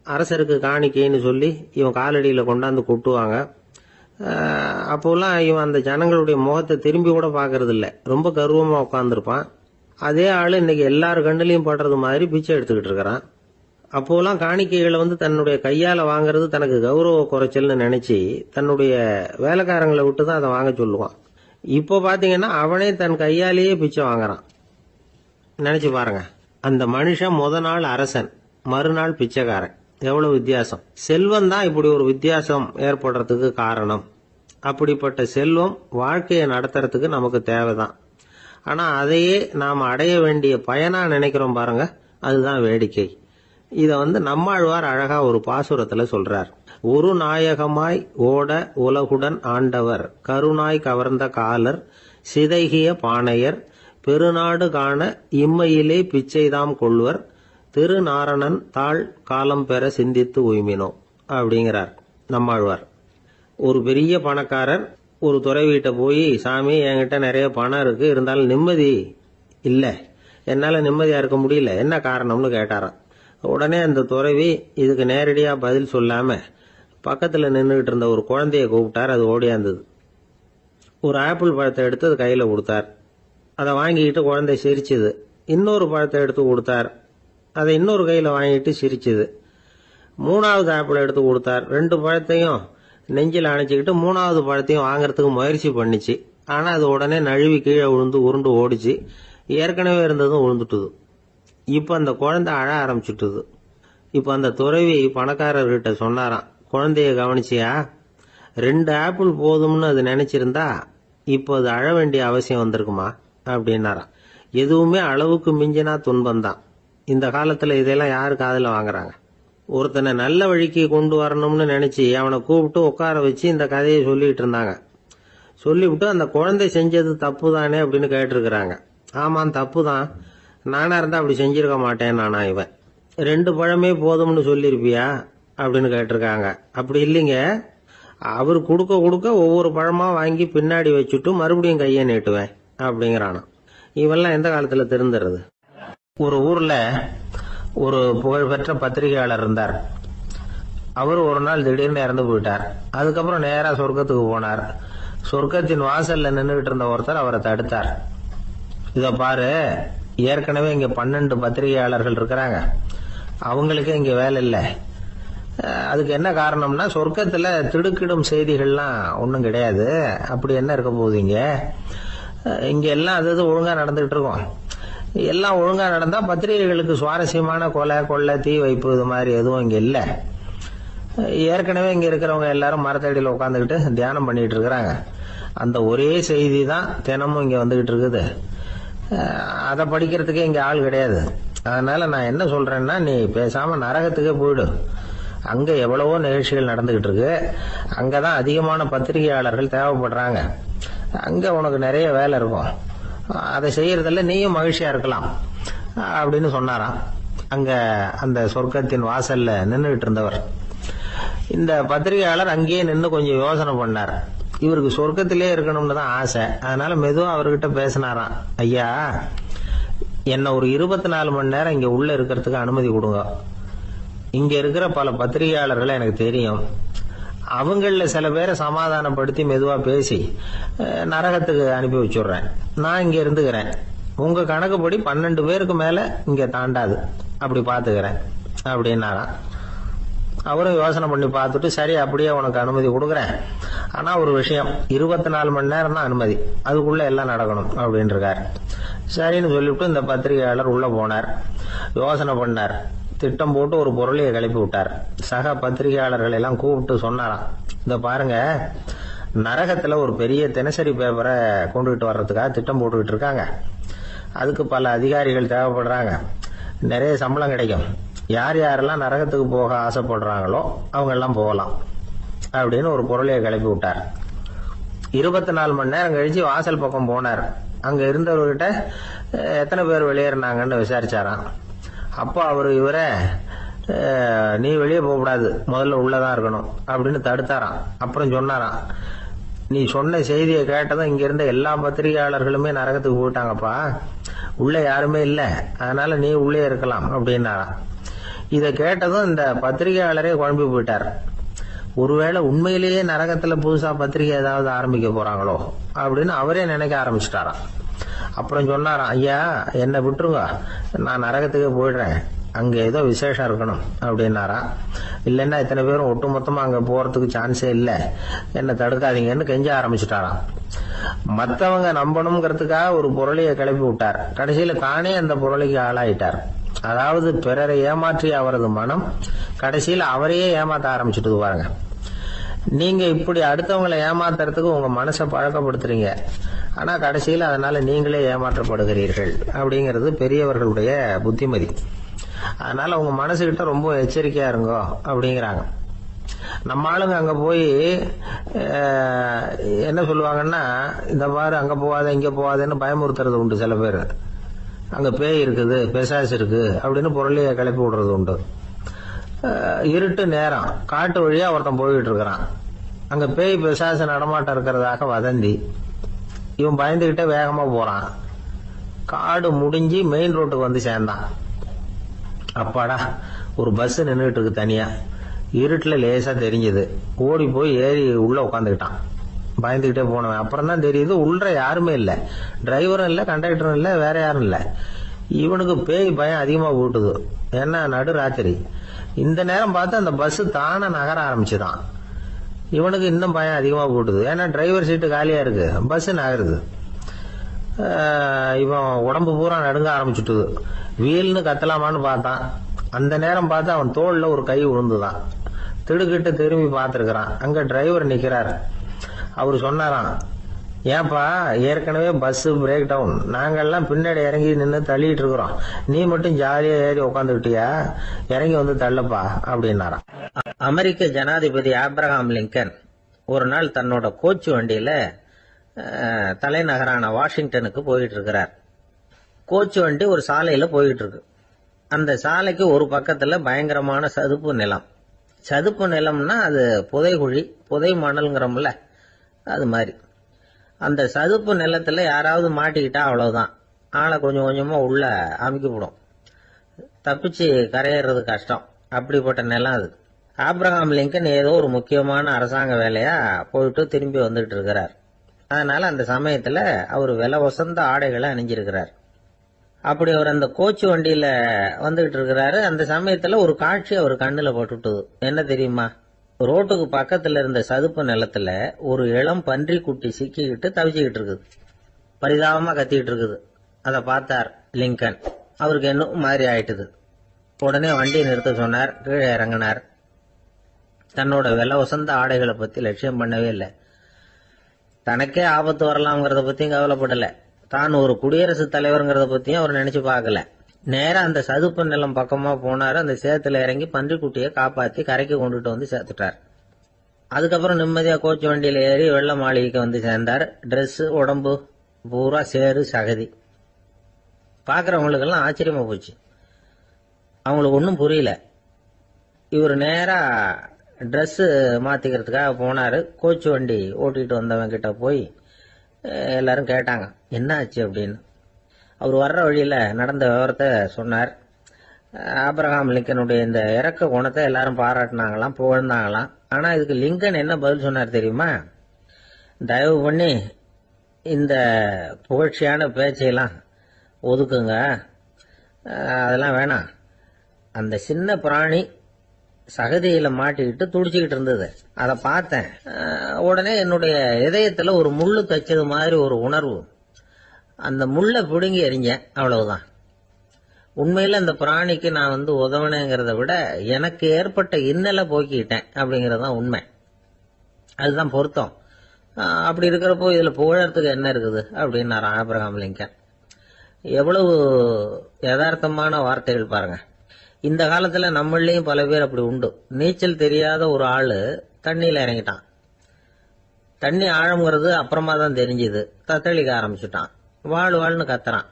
அரசருக்கு காணிக்கைன்னு சொல்லி இவன் காலடியில கொண்டாந்து கொட்டுவாங்க. அப்போல்லாம் இவன் அந்த ஜனங்களுடைய முகத்தை திரும்பி கூட பாக்குறது இல்ல, ரொம்ப கர்வமா உட்காந்துருப்பான். அதே ஆளு இன்னைக்கு எல்லாரு கண்ணுலயும் படுறது மாதிரி பிச்சை எடுத்துக்கிட்டு இருக்கிறான். அப்போலாம் காணிக்கைகளை தன்னுடைய கையால வாங்குறது தனக்கு கௌரவ குறைச்சல்னு நினைச்சு தன்னுடைய வேலைக்காரங்களை விட்டு தான் அதை வாங்க சொல்லுவான். இப்போ பாத்தீங்கன்னா அவனே தன் கையாலேயே பிச்சை வாங்குறான். நினைச்சு பாருங்க. அந்த மனுஷன் முத நாள் அரசன், மறுநாள் பிச்சைக்காரன். எவ்வளவு வித்தியாசம். செல்வம் தான் இப்படி ஒரு வித்தியாசம் ஏற்படுறதுக்கு காரணம். அப்படிப்பட்ட செல்வம் வாழ்க்கையை நடத்துறதுக்கு நமக்கு தேவைதான். ஆனா அதையே நாம் அடைய வேண்டிய பயனா நினைக்கிறோம் பாருங்க, அதுதான் வேடிக்கை. இத நம்மாழ்வார் அழகா ஒரு பாசுரத்துல சொல்றார். ஒரு நாயகமாய் ஓட உலகுடன் ஆண்டவர், கருணாய் கவர்ந்த காலர், சிதைகிய பானையர், பெருநாடு காண இம்மையிலே பிச்சைதாம் கொள்வர், திருநாரணன் தாழ் காலம் பெற சிந்தித்து உய்மினோ அப்படிங்கிறார் நம்மாழ்வார். ஒரு பெரிய பணக்காரர் ஒரு துறவிகிட்ட போய், சாமி என்கிட்ட நிறைய பணம் இருக்கு, இருந்தாலும் நிம்மதி இல்ல, என்னால நிம்மதியா இருக்க முடியல, என்ன காரணம்னு கேட்டாராம். உடனே அந்த துறவி இதுக்கு நேரடியா பதில் சொல்லாம பக்கத்துல நின்றுகிட்டு இருந்த ஒரு குழந்தைய கூப்பிட்டார். அது ஓடியாந்தது. ஒரு ஆப்பிள் பழத்தை எடுத்து அது கையில கொடுத்தார். அதை வாங்கிக்கிட்டு குழந்தை சிரிச்சுது. இன்னொரு பழத்தை எடுத்து கொடுத்தார். அதை இன்னொரு கையில வாங்கிட்டு சிரிச்சுது. மூணாவது ஆப்பிள் எடுத்து கொடுத்தார். 2 பழத்தையும் நெஞ்சில் அணைச்சிக்கிட்டு 3வது பழத்தையும் வாங்கறதுக்கு முயற்சி பண்ணிச்சு. ஆனா அது உடனே நழுவி கீழே விழுந்து உருண்டு ஓடிச்சு. ஏற்கனவே இருந்ததும் விழுந்துட்டுது. இப்ப அந்த குழந்தை அழ ஆரம்பிச்சுட்டுது. இப்ப அந்த துறவி பணக்காரர்கிட்ட சொன்னாராம், குழந்தைய கவனிச்சியா, 2 ஆப்பிள் போதும்னு அது நினைச்சிருந்தா இப்போ அது அழ வேண்டிய அவசியம் வந்திருக்குமா அப்படின்னாராம். எதுவுமே அளவுக்கு மிஞ்சினா துன்பம்தான். இந்த காலத்துல இதெல்லாம் யாரு காதுல வாங்குறாங்க? ஒருத்தனை நல்ல வழிக்கு கொண்டு வரணும்னு நினைச்சு அவனை கூப்பிட்டு உட்கார வச்சு இந்த கதையை சொல்லிட்டு இருந்தாங்க. சொல்லிவிட்டு அந்த குழந்தை செஞ்சது தப்பு தானே அப்படின்னு கேட்டிருக்கிறாங்க. ஆமாம், தப்பு தான். நானா இருந்தா அப்படி செஞ்சிருக்க மாட்டேன் நானா இவன். 2 பழமே போதும்னு சொல்லியிருப்பியா அப்படின்னு கேட்டிருக்காங்க. அப்படி இல்லைங்க, அவர் கொடுக்க கொடுக்க ஒவ்வொரு பழமா வாங்கி பின்னாடி வச்சுட்டு மறுபடியும் கையை நீட்டுவேன் அப்படிங்கிறானா. இவெல்லாம் எந்த காலத்துல திருந்துறது? ஒரு ஊர்ல ஒரு புகழ்பெற்ற பத்திரிகையாளர் இருந்தார். அவர் ஒரு நாள் திடீர்னு இறந்து போயிட்டார். அதுக்கப்புறம் நேரா சொர்க்கத்துக்கு போனார். சொர்க்கத்தின் வாசல்ல நின்றுகிட்டு இருந்த ஒருத்தர் அவரை தடுத்தார். இத பாரு, ஏற்கனவே இங்க 12 பத்திரிகையாளர்கள் இருக்கிறாங்க, அவங்களுக்கே இங்க வேலை இல்லை. அதுக்கு என்ன காரணம்னா, சொர்க்கத்துல திடுக்கிடும் செய்திகள்லாம் ஒன்றும் கிடையாது. அப்படி என்ன இருக்க போகுது இங்க எல்லாம் அது ஒழுங்கா நடந்துகிட்டு இருக்கும். எல்லாம் ஒழுங்கா நடந்தா பத்திரிகைகளுக்கு சுவாரஸ்யமான கொலை கொள்ளை தீ வைப்பு இது மாதிரி எதுவும் இங்க இல்ல. ஏற்கனவே இங்க இருக்கிறவங்க எல்லாரும் மரத்தடியில் உட்காந்துக்கிட்டு தியானம் பண்ணிட்டு இருக்கிறாங்க. அந்த ஒரே செய்தி தான் தினமும் இங்க வந்துகிட்டு இருக்குது. அதை படிக்கிறதுக்கே இங்க ஆள் கிடையாது. அதனால நான் என்ன சொல்றேன்னா, நீ பேசாம நரகத்துக்கே போயிடு. அங்க எவ்வளவோ நிகழ்ச்சிகள் நடந்துகிட்டு இருக்கு. அங்கதான் அதிகமான பத்திரிகையாளர்கள் தேவைப்படுறாங்க. அங்க உனக்கு நிறைய வேலை இருக்கும். அதை செய்யறதில்ல, நீயும் மகிழ்ச்சியா இருக்கலாம் அப்படின்னு சொன்னாராம். அங்க அந்த சொர்க்கத்தின் வாசல்ல நின்றுகிட்டு இருந்தவர். இந்த பத்திரிகையாளர் அங்கேயே நின்று கொஞ்சம் யோசனை பண்ணார். இவருக்கு சொர்க்கத்திலே இருக்கணும்னு தான் ஆசை. அதனால மெதுவா அவர்கிட்ட பேசினாராம். ஐயா, என்ன ஒரு 24 மணி நேரம் இங்க உள்ள இருக்கிறதுக்கு அனுமதி கொடுங்க. இங்க இருக்கிற பல பத்திரிகையாளர்களை எனக்கு தெரியும். அவங்கள சில பேரை சமாதானப்படுத்தி மெதுவா பேசி நரகத்துக்கு அனுப்பி வச்சுடுறேன். நான் இங்க இருந்துக்கிறேன். உங்க கணக்குப்படி 12 பேருக்கு மேல இங்க தாண்டாது, அப்படி பாத்துக்கிறேன் அப்படின்னாராம். அவரும் யோசனை பண்ணி பார்த்துட்டு, சரி அப்படியே உனக்கு அனுமதி கொடுக்குறேன். ஆனா ஒரு விஷயம், 24 மணி நேரம் தான் அனுமதி, அதுக்குள்ள எல்லாம் நடக்கணும் அப்படின்னு இருக்காரு. சரின்னு சொல்லிவிட்டு இந்த பத்திரிகையாளர் உள்ள போனார். யோசனை பண்ணார். திட்டம் போட்டு ஒரு பொருளையை கிளப்பி விட்டார். சக பத்திரிகையாளர்கள் எல்லாம் கூப்பிட்டு சொன்னாராம். இந்த பாருங்க, நரகத்துல ஒரு பெரிய தினசரி பேப்பரை கொண்டுகிட்டு வர்றதுக்காக திட்டம் போட்டுக்கிட்டு இருக்காங்க. அதுக்கு பல அதிகாரிகள் தேவைப்படுறாங்க. நிறைய சம்பளம் கிடைக்கும். யார் யாரெல்லாம் நரகத்துக்கு போக ஆசைப்படுறாங்களோ அவங்க எல்லாம் போகலாம் அப்படின்னு ஒரு பொருளையை கிளப்பி விட்டார். 24 மணி நேரம் கழிச்சு வாசல் பக்கம் போனார். அங்க இருந்தவர்கிட்ட எத்தனை பேர் வெளியேறினாங்கன்னு விசாரிச்சாராம். அப்போ அவரு இவரை, நீ வெளியே போகக்கூடாது, முதல்ல உள்ளதான் இருக்கணும் அப்படின்னு தடுத்தாராம். அப்புறம் சொன்னாராம், நீ சொன்ன செய்தியை கேட்டதும் இங்க இருந்த எல்லா பத்திரிகையாளர்களுமே நரகத்துக்கு போயிட்டாங்கப்பா, உள்ள யாருமே இல்ல, அதனால நீ உள்ளே இருக்கலாம் அப்படின்னாராம். இதை கேட்டதும் இந்த பத்திரிகையாளரே குழம்பி போயிட்டார். ஒருவேளை உண்மையிலேயே நரகத்துல புதுசா பத்திரிகை ஏதாவது ஆரம்பிக்க போறாங்களோ அப்படின்னு அவரே நினைக்க ஆரம்பிச்சிட்டாராம். அப்புறம் சொன்னாராம், ஐயா என்னை விட்டுருங்க, நான் நரகத்துக்கே போயிடுறேன், அங்க ஏதோ விசேஷம் இருக்கணும் அப்படின்னாராம். இல்லைன்னா இத்தனை பேரும் ஒட்டு மொத்தமா அங்க போறதுக்கு சான்ஸே இல்லை, என்னை தடுக்காதீங்கன்னு கெஞ்ச ஆரம்பிச்சுட்டாராம். மற்றவங்க நம்பணுங்கிறதுக்காக ஒரு பொருளையை கிளப்பி விட்டார். கடைசியில தானே அந்த பொருளைக்கு ஆளாயிட்டார். அதாவது பிறரை ஏமாற்றிய அவரது மனம் கடைசியில் அவரையே ஏமாத்த ஆரம்பிச்சுட்டு பாருங்க. நீங்க இப்படி அடுத்தவங்களை ஏமாத்துறதுக்கு உங்க மனசை பழக்கப்படுத்துறீங்க, ஆனா கடைசியில் அதனால நீங்களே ஏமாற்றப்படுகிறீர்கள் அப்படிங்கிறது பெரியவர்களுடைய புத்திமதி. அதனால உங்க மனசுகிட்ட ரொம்ப எச்சரிக்கையா இருங்கோ அப்படிங்கிறாங்க. நம்ம ஆளுங்க அங்க போய் என்ன சொல்லுவாங்கன்னா, இந்த மாதிரி அங்க போவாத இங்க போவாதன்னு பயமுறுத்துறது உண்டு. சில பேர் அங்க பேய் இருக்குது, பிசாசு இருக்கு அப்படின்னு பொருளைய கிளப்பி விடுறது உண்டு. இருட்டு நேரம் காட்டு வழியா ஒருத்தன் போய்கிட்டு இருக்கிறான். அங்க பேய் பிசாசு நடமாட்டம் இருக்கிறதாக வதந்தி. இவன் பயந்துகிட்டே வேகமா போறான். காடு முடிஞ்சு மெயின் ரோட்டுக்கு வந்து சேர்ந்தான். அப்பாடா, ஒரு பஸ் நின்றுட்டு இருக்கு தனியா, இருட்டுல லேசா தெரிஞ்சது. ஓடி போய் ஏறி உள்ள உட்காந்துக்கிட்டான். பயந்துகிட்டே போனவன் அப்புறம் தான் தெரியுது உள்ள யாருமே இல்ல, டிரைவரும் இல்ல, கண்டக்டரும் இல்ல, வேற யாரும் இல்ல. இவனுக்கு பேய் பயம் அதிகமா போட்டுது. ஏன்னா நடு ராத்திரி. இந்த நேரம் பார்த்து அந்த பஸ் தானே நகர ஆரம்பிச்சுதான். இவனுக்கு இன்னும் பயம் அதிகமா போட்டுது. ஏன்னா டிரைவர் சீட்டு காலியா இருக்கு, பஸ் நகருது. இவன் உடம்பு பூரா நடுங்க ஆரம்பிச்சுட்டுது. வீல்னு கத்தலாமான்னு பார்த்தான். அந்த நேரம் பார்த்து அவன் தோல்ல ஒரு கை விழுந்துதான். திடுக்கிட்டு திரும்பி பார்த்திருக்கிறான். அங்க டிரைவர் நிக்கிறார். அவரு சொன்னாராம், ஏன்பா, ஏற்கனவே பஸ் பிரேக் டவுன், நாங்கெல்லாம் பின்னாடி இறங்கி நின்று தள்ளிட்டு இருக்கிறோம், நீ மட்டும் ஜாலியா ஏறி உக்காந்துக்கிட்டியா, இறங்கி வந்து தள்ளப்பா அப்படின்னாராம். அமெரிக்க ஜனாதிபதி ஆப்ரஹாம் லிங்கன் ஒரு நாள் தன்னோட கோச்சு வண்டியில தலைநகரான வாஷிங்டனுக்கு போயிட்டு இருக்கிறார். கோச்சு வண்டி ஒரு சாலையில போயிட்டு இருக்கு. அந்த சாலைக்கு ஒரு பக்கத்துல பயங்கரமான சதுப்பு நிலம். சதுப்பு நிலம்னா அது புதைகுழி, புதை மணல்ங்கிறோம்ல, அது மாதிரி. அந்த சதுப்பு நிலத்துல யாராவது மாட்டிக்கிட்டா அவ்வளவுதான், ஆளை கொஞ்சம் கொஞ்சமா உள்ள அமுக்கிவிடும், தப்பிச்சு கரையேறது கஷ்டம். அப்படிப்பட்ட நிலம் அது. ஆப்ரஹாம் லிங்கன் ஏதோ ஒரு முக்கியமான அரசாங்க வேலையா போயிட்டு திரும்பி வந்துட்டு இருக்கிறார். அதனால அந்த சமயத்துல அவர் விலை வசந்த ஆடைகளை அணிஞ்சிருக்கிறார். அப்படி அவர் அந்த கோச்சு வண்டியில வந்துகிட்டு இருக்கிறாரு. அந்த சமயத்துல ஒரு காட்சி அவர் கண்ணுல பட்டுட்டுது. என்ன தெரியுமா? ரோட்டுக்கு பக்கத்துல இருந்த சதுப்பு நிலத்துல ஒரு இளம் பன்றி குட்டி சிக்கிக்கிட்டு தவிச்சுக்கிட்டு இருக்குது, பரிதாபமா கத்திக்கிட்டு இருக்குது. அதை பார்த்தார் லிங்கன். அவருக்கு என்ன மாதிரி ஆயிட்டுது. உடனே வண்டியை நிறுத்த சொன்னார். கீழே இறங்கினார். தன்னோட விலை வசந்த ஆடைகளை பத்தி லட்சியம் பண்ணவே இல்லை. தனக்கே ஆபத்து வரலாம்ங்கிறத பத்தியும் கவலைப்படல. தான் ஒரு குடியரசுத் தலைவருங்கிறத பத்தியும் அவர் நினைச்சு பார்க்கல. நேரா அந்த சதுப்பு நிலம் பக்கமா போனாரு. அந்த சேத்துல இறங்கி பன்றிக்குட்டியை காப்பாத்தி கரைக்கு கொண்டுட்டு வந்து சேர்த்துட்டார். அதுக்கப்புறம் நிம்மதியா கோச்சு வண்டியில ஏறி வெள்ள மாளிகைக்கு வந்து சேர்ந்தார். டிரெஸ், உடம்பு பூரா சேரு சகதி. பாக்குறவங்களுக்கெல்லாம் ஆச்சரியமா போச்சு. அவங்களுக்கு ஒன்றும் புரியல. இவர் நேரா ட்ரெஸ் மாத்திக்கிறதுக்காக போனாரு. கோச்சு வண்டி ஓட்டிட்டு வந்தவன் கிட்ட போய் எல்லாரும் கேட்டாங்க என்ன ஆச்சு அப்படின்னு. அவர் வர்ற வழியில நடந்த விவரத்தை சொன்னார். ஆப்ரஹாம் லிங்கனுடைய இந்த இறக்க குணத்தை எல்லாரும் பாராட்டினாங்களாம், புகழ்ந்தாங்களாம். ஆனா இதுக்கு லிங்கன் என்ன பதில் சொன்னார் தெரியுமா? தயவு பண்ணி இந்த புகழ்ச்சியான பேச்சையெல்லாம் ஒதுக்குங்க, அதெல்லாம் வேணாம். அந்த சின்ன பிராணி சகதியில மாட்டிக்கிட்டு துடிச்சுக்கிட்டு இருந்தது, அதை பார்த்தேன். உடனே என்னுடைய இதயத்துல ஒரு முள்ளு தைச்சது மாதிரி ஒரு உணர்வு. அந்த முள்ளை பிடுங்கி எறிஞ்சேன், அவ்வளவுதான். உண்மையில அந்த பிராணிக்கு நான் உதவினேங்கிறத விட எனக்கு ஏற்பட்ட இன்னலை போக்கிட்டேன் அப்படிங்கறதுதான் உண்மை. அதுதான் பொருத்தம். அப்படி இருக்கிறப்போ இதுல புகழறதுக்கு என்ன இருக்குது அப்படின்னாரு ஆபிரகாம் லிங்கன். எவ்வளவு யதார்த்தமான வார்த்தைகள் பாருங்க. இந்த காலத்துல நம்மளையும் பல பேர் அப்படி உண்டு. நீச்சல் தெரியாத ஒரு ஆளு தண்ணியில இறங்கிட்டான். தண்ணி ஆழம்ங்கிறது அப்புறமா தான் தெரிஞ்சுது. தத்தளிக்க ஆரம்பிச்சுட்டான். வாழ் வாழ்னு கத்துறான்.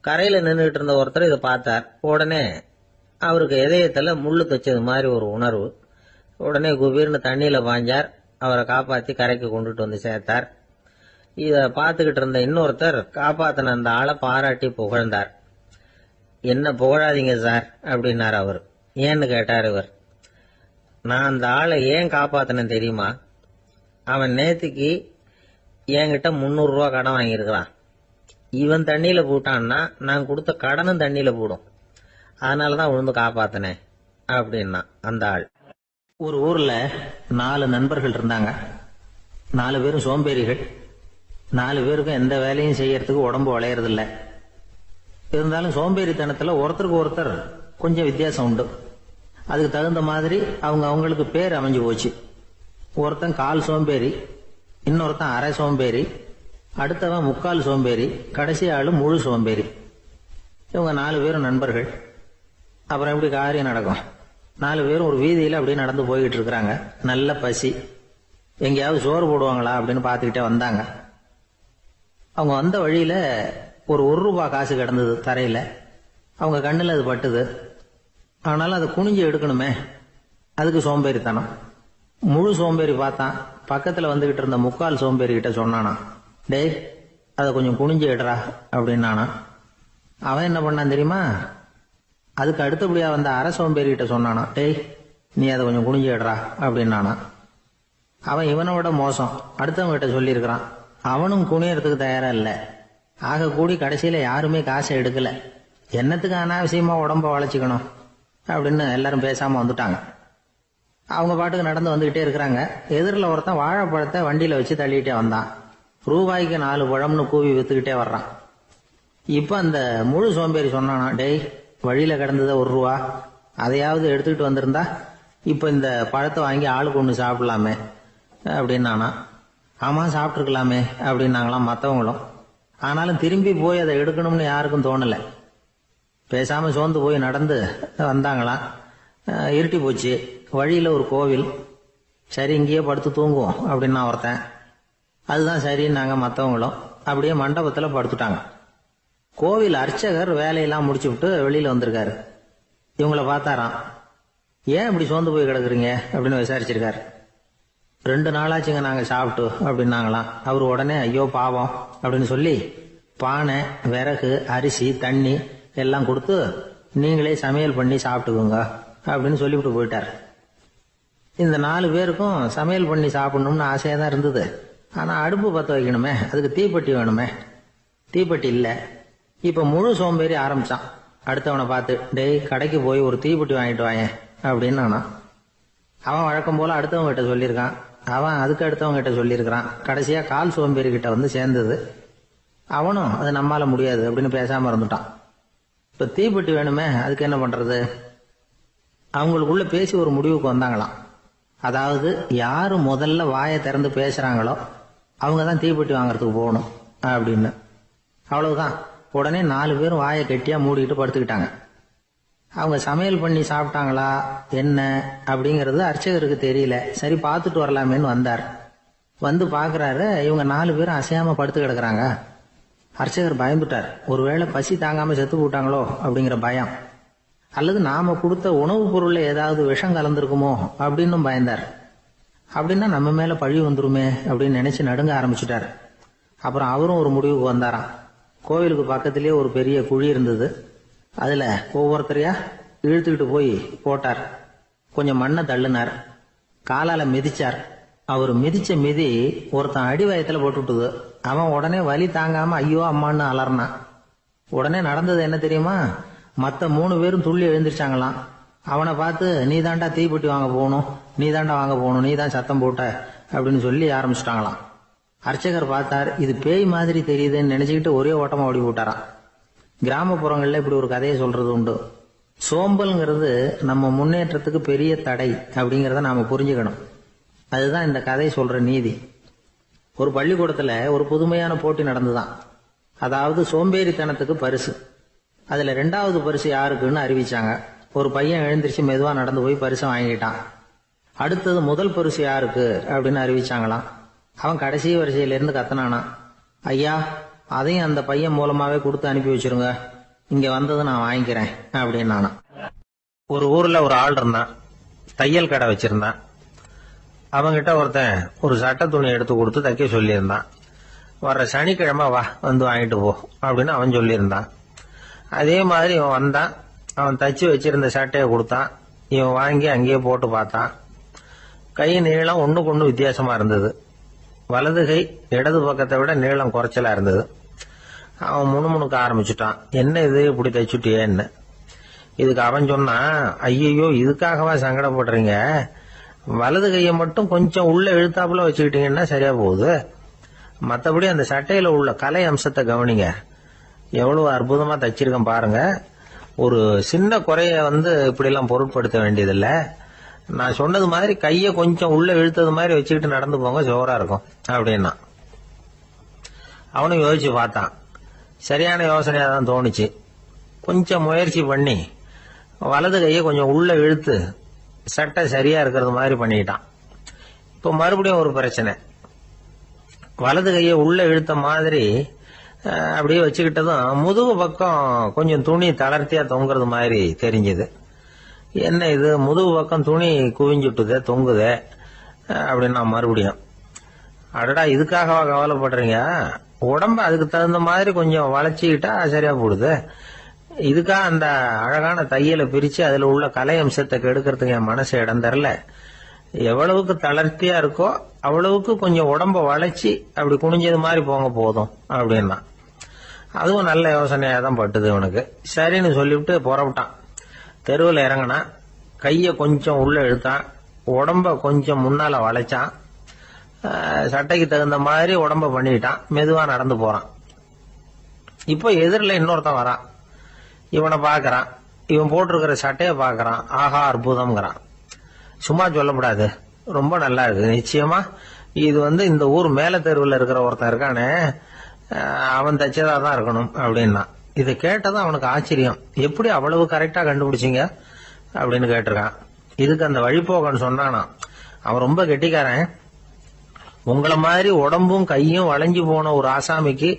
கரையில நின்றுட்டு இருந்த ஒருத்தர் இதை பார்த்தார். உடனே அவருக்கு இதயத்துல முள்ளு தைச்சது மாதிரி ஒரு உணர்வு. உடனே குபீர்னு தண்ணியில பாஞ்சார். அவரை காப்பாத்தி கரைக்கு கொண்டுட்டு வந்து சேர்த்தார். இத பார்த்துக்கிட்டு இருந்த இன்னொருத்தர் காப்பாத்தின அந்த ஆளை பாராட்டி புகழ்ந்தார். என்ன புகழாதீங்க சார் அப்படின்னார் அவர். ஏன்னு கேட்டார் இவர். நான் அந்த ஆளை ஏன் காப்பாத்தினேன் தெரியுமா? அவன் நேத்துக்கு என்கிட்ட 300 ரூபா கடன் வாங்கியிருக்கிறான். இவன் தண்ணியில போட்டான்னா நான் கொடுத்த கடனும் தண்ணியில போடும். அதனாலதான் விழுந்து காப்பாத்தினேன் அப்படின்னா அந்த ஆள். ஒரு ஊர்ல 4 நண்பர்கள் இருந்தாங்க. 4 பேரும் சோம்பேறிகள். 4 பேருக்கும் எந்த வேலையும் செய்யறதுக்கு உடம்பு வளையறதில்ல. இருந்தாலும் சோம்பேறித்தனத்துல ஒருத்தருக்கு ஒருத்தர் கொஞ்சம் வித்தியாசம் உண்டு. அதுக்கு தகுந்த மாதிரி அவங்களுக்கு பேர் அமைஞ்சு போச்சு. ஒருத்தன் கால் சோம்பேறி, இன்னொருத்தன் அரை சோம்பேறி, அடுத்தவன் முக்கால் சோம்பேறி, கடைசி ஆளு முழு சோம்பேறி. இவங்க 4 பேரும் நண்பர்கள். அப்புறம் எப்படி காரியம் நடக்கும்? 4 பேரும் ஒரு வீதியில அப்படியே நடந்து போய்கிட்டு இருக்கிறாங்க. நல்ல பசி. எங்கேயாவது சோறு போடுவாங்களா அப்படின்னு பார்த்துக்கிட்டே வந்தாங்க. அவங்க வந்த வழியில ஒரு 1 ரூபா காசு கிடந்தது தரையில. அவங்க கண்ணுல அது பட்டுது. ஆனாலும் அதை குனிஞ்சு எடுக்கணுமே, அதுக்கு சோம்பேறித்தனம். முழு சோம்பேறி பார்த்தான். பக்கத்துல வந்துகிட்டு இருந்த முக்கால் சோம்பேறி கிட்ட சொன்னானா, டேய் அதை கொஞ்சம் குனிஞ்சு எடுறா அப்படின்னானா. அவன் என்ன பண்ணான் தெரியுமா? அதுக்கு அடுத்தபடியா வந்த அரை சோம்பேறி கிட்ட சொன்னானா, டேய் நீ அதை கொஞ்சம் குனிஞ்சு எடுறா அப்படின்னானா. அவன் இவனை விட மோசம். அடுத்தவங்க கிட்ட சொல்லியிருக்கிறான். அவனும் குனியறதுக்கு தயாரா இல்ல. ஆக கூடி கடைசியில யாருமே காசை எடுக்கல. என்னத்துக்கு அனாவசியமா உடம்ப வளைச்சுக்கணும் அப்படின்னு எல்லாரும் பேசாம வந்துட்டாங்க. அவங்க பாட்டுக்கு நடந்து வந்துகிட்டே இருக்கிறாங்க. எதிரில் ஒருத்தன் வாழைப்பழத்தை வண்டியில வச்சு தள்ளிட்டே வந்தான். ரூபாய்க்கு 4 பழம்னு கூவி வித்துக்கிட்டே வர்றான். இப்ப அந்த முழு சோம்பேறி சொன்னானா, டேய் வழியில கிடந்தத 1 ரூபா, அதையாவது எடுத்துக்கிட்டு வந்திருந்தா இப்ப இந்த பழத்தை வாங்கி ஆளுக்கு 1 சாப்பிடலாமே அப்படின்னானா. ஆமா சாப்பிட்டுருக்கலாமே அப்படின்னாங்களாம் மற்றவங்களும். ஆனாலும் திரும்பி போய் அதை எடுக்கணும்னு யாருக்கும் தோணலை. பேசாம சோர்ந்து போய் நடந்து வந்தாங்களாம். இருட்டி போச்சு. வழியில ஒரு கோவில். சரி இங்கேயே படுத்து தூங்குவோம் அப்படின்னா ஒருத்தன். அதுதான் சரின்னாங்க மற்றவங்களும். அப்படியே மண்டபத்தில் படுத்துட்டாங்க. கோவில் அர்ச்சகர் வேலையெல்லாம் முடிச்சு விட்டு வெளியில வந்திருக்காரு. இவங்கள பார்த்தாராம். ஏன் இப்படி சோர்ந்து போய் கிடக்குறீங்க அப்படின்னு விசாரிச்சிருக்காரு. 2 நாளாச்சுங்க நாங்க சாப்பிட்டு அப்படின்னாங்களாம். அவர் உடனே ஐயோ பாவம் அப்படின்னு சொல்லி பானை, விறகு, அரிசி, தண்ணி எல்லாம் கொடுத்து நீங்களே சமையல் பண்ணி சாப்பிட்டுக்கோங்க அப்படின்னு சொல்லிவிட்டு போயிட்டார். இந்த 4 பேருக்கும் சமையல் பண்ணி சாப்பிடணும்னு ஆசையா தான் இருந்தது. ஆனா அடுப்பு பற்ற வைக்கணுமே, அதுக்கு தீப்பெட்டி வேணுமே. தீப்பெட்டி இல்ல. இப்ப முழு சோம்பேறி ஆரம்பிச்சான். அடுத்தவனை பார்த்து, டேய் கடைக்கு போய் ஒரு தீப்பெட்டி வாங்கிட்டு வாயேன் அப்படின்னு. அவன் வழக்கம் போல அடுத்தவங்க கிட்ட சொல்லியிருக்கான். அவன் அதுக்கு அடுத்தவங்க கிட்ட சொல்லியிருக்கிறான். கடைசியா கால் சோம்பேறி கிட்ட வந்து சேர்ந்தது. அவனும் அது நம்மால முடியாது அப்படின்னு பேசாம இருந்துட்டான். இப்ப தீப்பெட்டி வேணுமே, அதுக்கு என்ன பண்றது? அவங்களுக்குள்ள பேசி ஒரு முடிவுக்கு வந்தாங்களாம். அதாவது யாரு முதல்ல வாயை திறந்து பேசுறாங்களோ அவங்க தான் தீப்பெட்டி வாங்கறதுக்கு போகணும் அப்படின்னு. அவ்வளவுதான். உடனே 4 பேரும் வாயை கெட்டியா மூடிட்டு படுத்துக்கிட்டாங்க. அவங்க சமையல் பண்ணி சாப்பிட்டாங்களா என்ன அப்படிங்கறது அர்ச்சகருக்கு தெரியல. சரி பார்த்துட்டு வரலாமேன்னு வந்தார். வந்து பாக்குறாரு, இவங்க 4 பேரும் அசையாம படுத்து கிடக்குறாங்க. அர்ச்சகர் பயந்துட்டார். ஒருவேளை பசி தாங்காம செத்து போட்டாங்களோ அப்படிங்கிற பயம், அல்லது நாம கொடுத்த உணவுப் பொருள்ல ஏதாவது விஷம் கலந்துருக்குமோ அப்படின்னு பயந்தார். அப்படின்னா நம்ம மேல பழி வந்துருமே அப்படின்னு நினைச்சு நடுங்க ஆரம்பிச்சுட்டார். அப்புறம் அவரும் ஒரு முடிவுக்கு வந்தாராம். கோவிலுக்கு பக்கத்திலேயே ஒரு பெரிய குழி இருந்தது. அதுல ஒவ்வொருத்தரையா இழுத்துக்கிட்டு போய் போட்டார். கொஞ்சம் மண்ணை தள்ளினார். காலால மிதிச்சார். அவர் மிதிச்ச மிதி ஒருத்தன் அடி வயத்துல போட்டுவிட்டது. அவன் உடனே வலி தாங்காம ஐயோ அம்மான்னு அலறினான். உடனே நடந்தது என்ன தெரியுமா? மத்த 3 பேரும் துள்ளி எழுந்திருச்சாங்களாம். அவனை பார்த்து நீ தாண்டா தீப்பெட்டி வாங்க போகணும், நீ தாண்டா வாங்க போகணும், நீ தான் சத்தம் போட்ட அப்படின்னு சொல்லி ஆரம்பிச்சிட்டாங்களாம். அர்ச்சகர் பார்த்தார். இது பேய் மாதிரி தெரியுதுன்னு நினைச்சுக்கிட்டு ஒரே ஓட்டமா ஓடி போட்டாராம். கிராமப்புறங்கள்ல இப்படி ஒரு கதையை சொல்றது உண்டு. சோம்பல்ங்கிறது நம்ம முன்னேற்றத்துக்கு பெரிய தடை அப்படிங்கறத நாம புரிஞ்சுக்கணும். அதுதான் இந்த கதை சொல்ற நீதி. ஒரு பள்ளிக்கூடத்துல ஒரு புதுமையான போட்டி நடந்துதான். அதாவது சோம்பேறித்தனத்துக்கு பரிசு. அதுல 2வது பரிசு யாருக்குன்னு அறிவிச்சாங்க. ஒரு பையன் எழுந்திருச்சு மெதுவா நடந்து போய் பரிசை வாங்கிட்டான். அடுத்தது முதல் பரிசு யாருக்கு அப்படின்னு அறிவிச்சாங்களாம். அவன் கடைசி வரிசையில இருந்து கத்தனானா, ஐயா அதையும் அந்த பையன் மூலமாவே கொடுத்து அனுப்பி வச்சிருங்க, இங்க வந்தது நான் வாங்கிக்கிறேன் அப்படின்னு நானா. ஒரு ஊர்ல ஒரு ஆள் இருந்தான். தையல் கடை வச்சிருந்தான். அவங்கிட்ட ஒருத்தன் ஒரு சட்டை துணி எடுத்து கொடுத்து தைக்க சொல்லியிருந்தான். வர்ற சனிக்கிழமை வா வந்து வாங்கிட்டு போ அப்படின்னு அவன் சொல்லியிருந்தான். அதே மாதிரி இவன் வந்தான். அவன் தச்சு வச்சிருந்த சட்டையை கொடுத்தான். இவன் வாங்கி அங்கேயே போட்டு பார்த்தான். கை நீளம் ஒண்ணுக்கு ஒண்ணு வித்தியாசமா இருந்தது. வலது கை இடது பக்கத்தை விட நீளம் குறைச்சலா இருந்தது. அவன் முணுமுணுக்க ஆரம்பிச்சுட்டான். என்ன இது இப்படி தைச்சுட்டியேன்னு. இதுக்கு அவன் சொன்னான், ஐயோ இதுக்காகவா சங்கடப்படுறீங்க? வலது கையை மட்டும் கொஞ்சம் உள்ள இழுத்தாப்புல வச்சுக்கிட்டீங்கன்னா சரியா போகுது. மற்றபடி அந்த சட்டையில உள்ள கலை அம்சத்தை கவனிங்க. எவ்வளவு அற்புதமா தச்சிருக்கேன் பாருங்க. ஒரு சின்ன குறைய இப்படி எல்லாம் பொருட்படுத்த வேண்டியதில்லை. நான் சொன்னது மாதிரி கைய கொஞ்சம் உள்ள இழுத்தது மாதிரி வச்சுக்கிட்டு நடந்து போங்க, ஜோரா இருக்கும் அப்படின்னா. அவனும் யோசிச்சு பார்த்தான். சரியான யோசனையா தான் தோணுச்சு. கொஞ்சம் முயற்சி பண்ணி வலது கையை கொஞ்சம் உள்ள இழுத்து சட்டை சரியா இருக்கிறது மாதிரி பண்ணிக்கிட்டான். இப்ப மறுபடியும் ஒரு பிரச்சனை. வலது கையை உள்ள இழுத்த மாதிரி அப்படியே வச்சுக்கிட்டதும் முதுகு பக்கம் கொஞ்சம் துணி தளர்த்தியா தொங்குறது மாதிரி தெரிஞ்சது. என்ன இது முதுகு பக்கம் துணி குவிஞ்சுட்டுதே தொங்குதே அப்படின்னா மறுபடியும், அடடா இதுக்காகவா கவலைப்படுறீங்க? உடம்ப அதுக்கு தகுந்த மாதிரி கொஞ்சம் வளைச்சிக்கிட்டா சரியா போடுது. இதுக்காக அந்த அழகான தையலை பிரிச்சு அதுல உள்ள கலை அம்சத்தை கெடுக்கிறதுக்கு என் மனசு இடம் தரல. எவ்வளவுக்கு தளர்த்தியா இருக்கோ அவ்வளவுக்கு கொஞ்சம் உடம்ப வளைச்சி அப்படி குனிஞ்சது மாதிரி போங்க போதும் அப்படின்னா. அதுவும் நல்ல யோசனையா தான் பட்டுது இவனுக்கு. சரின்னு சொல்லிவிட்டு புறப்பட்டான். தெருவில் இறங்கினான். கைய கொஞ்சம் உள்ள இழுத்தான். உடம்ப கொஞ்சம் முன்னால வளைச்சான். சட்டைக்கு தகுந்த மாதிரி உடம்ப பண்ணிட்டான். மெதுவா நடந்து போறான். இப்போ எதிரில் இன்னொருத்தன் வரான். இவனை பாக்குறான். இவன் போட்டிருக்கிற சட்டையை பாக்குறான். ஆஹா அற்புதம்ங்கிறான். சும்மா சொல்லக்கூடாது, ரொம்ப நல்லா இருக்கு, நிச்சயமா இது இந்த ஊர் மேல தெருவில் இருக்கிற ஒருத்தன் இருக்கானே, அவன் தச்சதாதான் இருக்கணும் அப்படின்னா. இதை கேட்டதும் அவனுக்கு ஆச்சரியம். எப்படி அவ்வளவு கரெக்டா கண்டுபிடிச்சிங்க அப்படின்னு கேட்டிருக்கான். இதுக்கு அந்த வழிபோகன்னு சொன்னானா, அவன் ரொம்ப கெட்டிக்காரன். உங்களை மாதிரி உடம்பும் கையும் வளைஞ்சு போன ஒரு ஆசாமிக்கு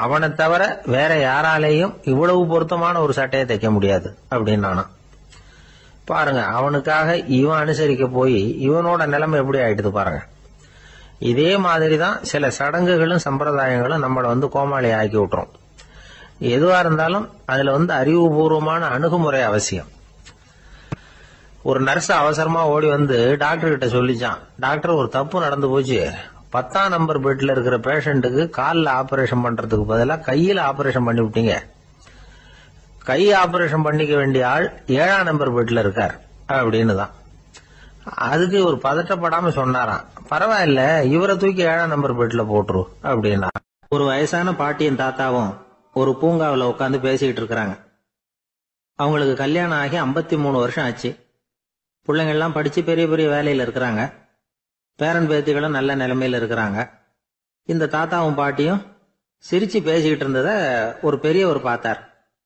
அவனை தவிர வேற யாராலேயும் இவ்வளவு பொருத்தமான ஒரு சட்டையை தைக்க முடியாது அப்படின்னானா. பாருங்க, அவனுக்காக இவன் அனுசரிக்க போய் இவனோட நிலைமை எப்படி ஆயிடுது பாருங்க. இதே மாதிரிதான் சில சடங்குகளும் சம்பிரதாயங்களும் நம்மளை கோமாளி ஆக்கி விட்டுரும். எதுவா இருந்தாலும் அதுல அறிவுபூர்வமான அணுகுமுறை அவசியம். ஒரு நர்ஸ் அவசரமா ஓடி டாக்டர் கிட்ட சொல்லிச்சான், டாக்டர் ஒரு தப்பு நடந்து போச்சு, 10ஆம் நம்பர் பெட்ல இருக்கிற பேஷண்ட்டுக்கு காலில் ஆபரேஷன் பண்றதுக்கு பதிலாக கையில ஆபரேஷன் பண்ணி விட்டீங்க. கை ஆபரேஷன் பண்ணிக்க வேண்டிய ஆள் 7ஆம் நம்பர் பெட்ல இருக்கார் அப்படின்னு தான். அதுக்கு ஒரு பதட்டப்படாம சொன்னாராம், பரவாயில்ல இவரை தூக்கி 7ஆம் நம்பர் பெட்ல போட்டுரு அப்படின்னா. ஒரு வயசான பாட்டியின் தாத்தாவும் ஒரு பூங்காவில் உட்காந்து பேசிக்கிட்டு இருக்கிறாங்க. அவங்களுக்கு கல்யாணம் ஆகி 53 வருஷம் ஆச்சு. பிள்ளைங்கள்லாம் படிச்சு பெரிய பெரிய வேலையில இருக்கிறாங்க. பேரன் பேத்திகளும் நல்ல நிலைமையில இருக்கிறாங்க. இந்த தாத்தாவும் பாட்டியும் சிரிச்சு பேசிக்கிட்டு இருந்தத ஒரு பெரியவர் பார்த்தார்.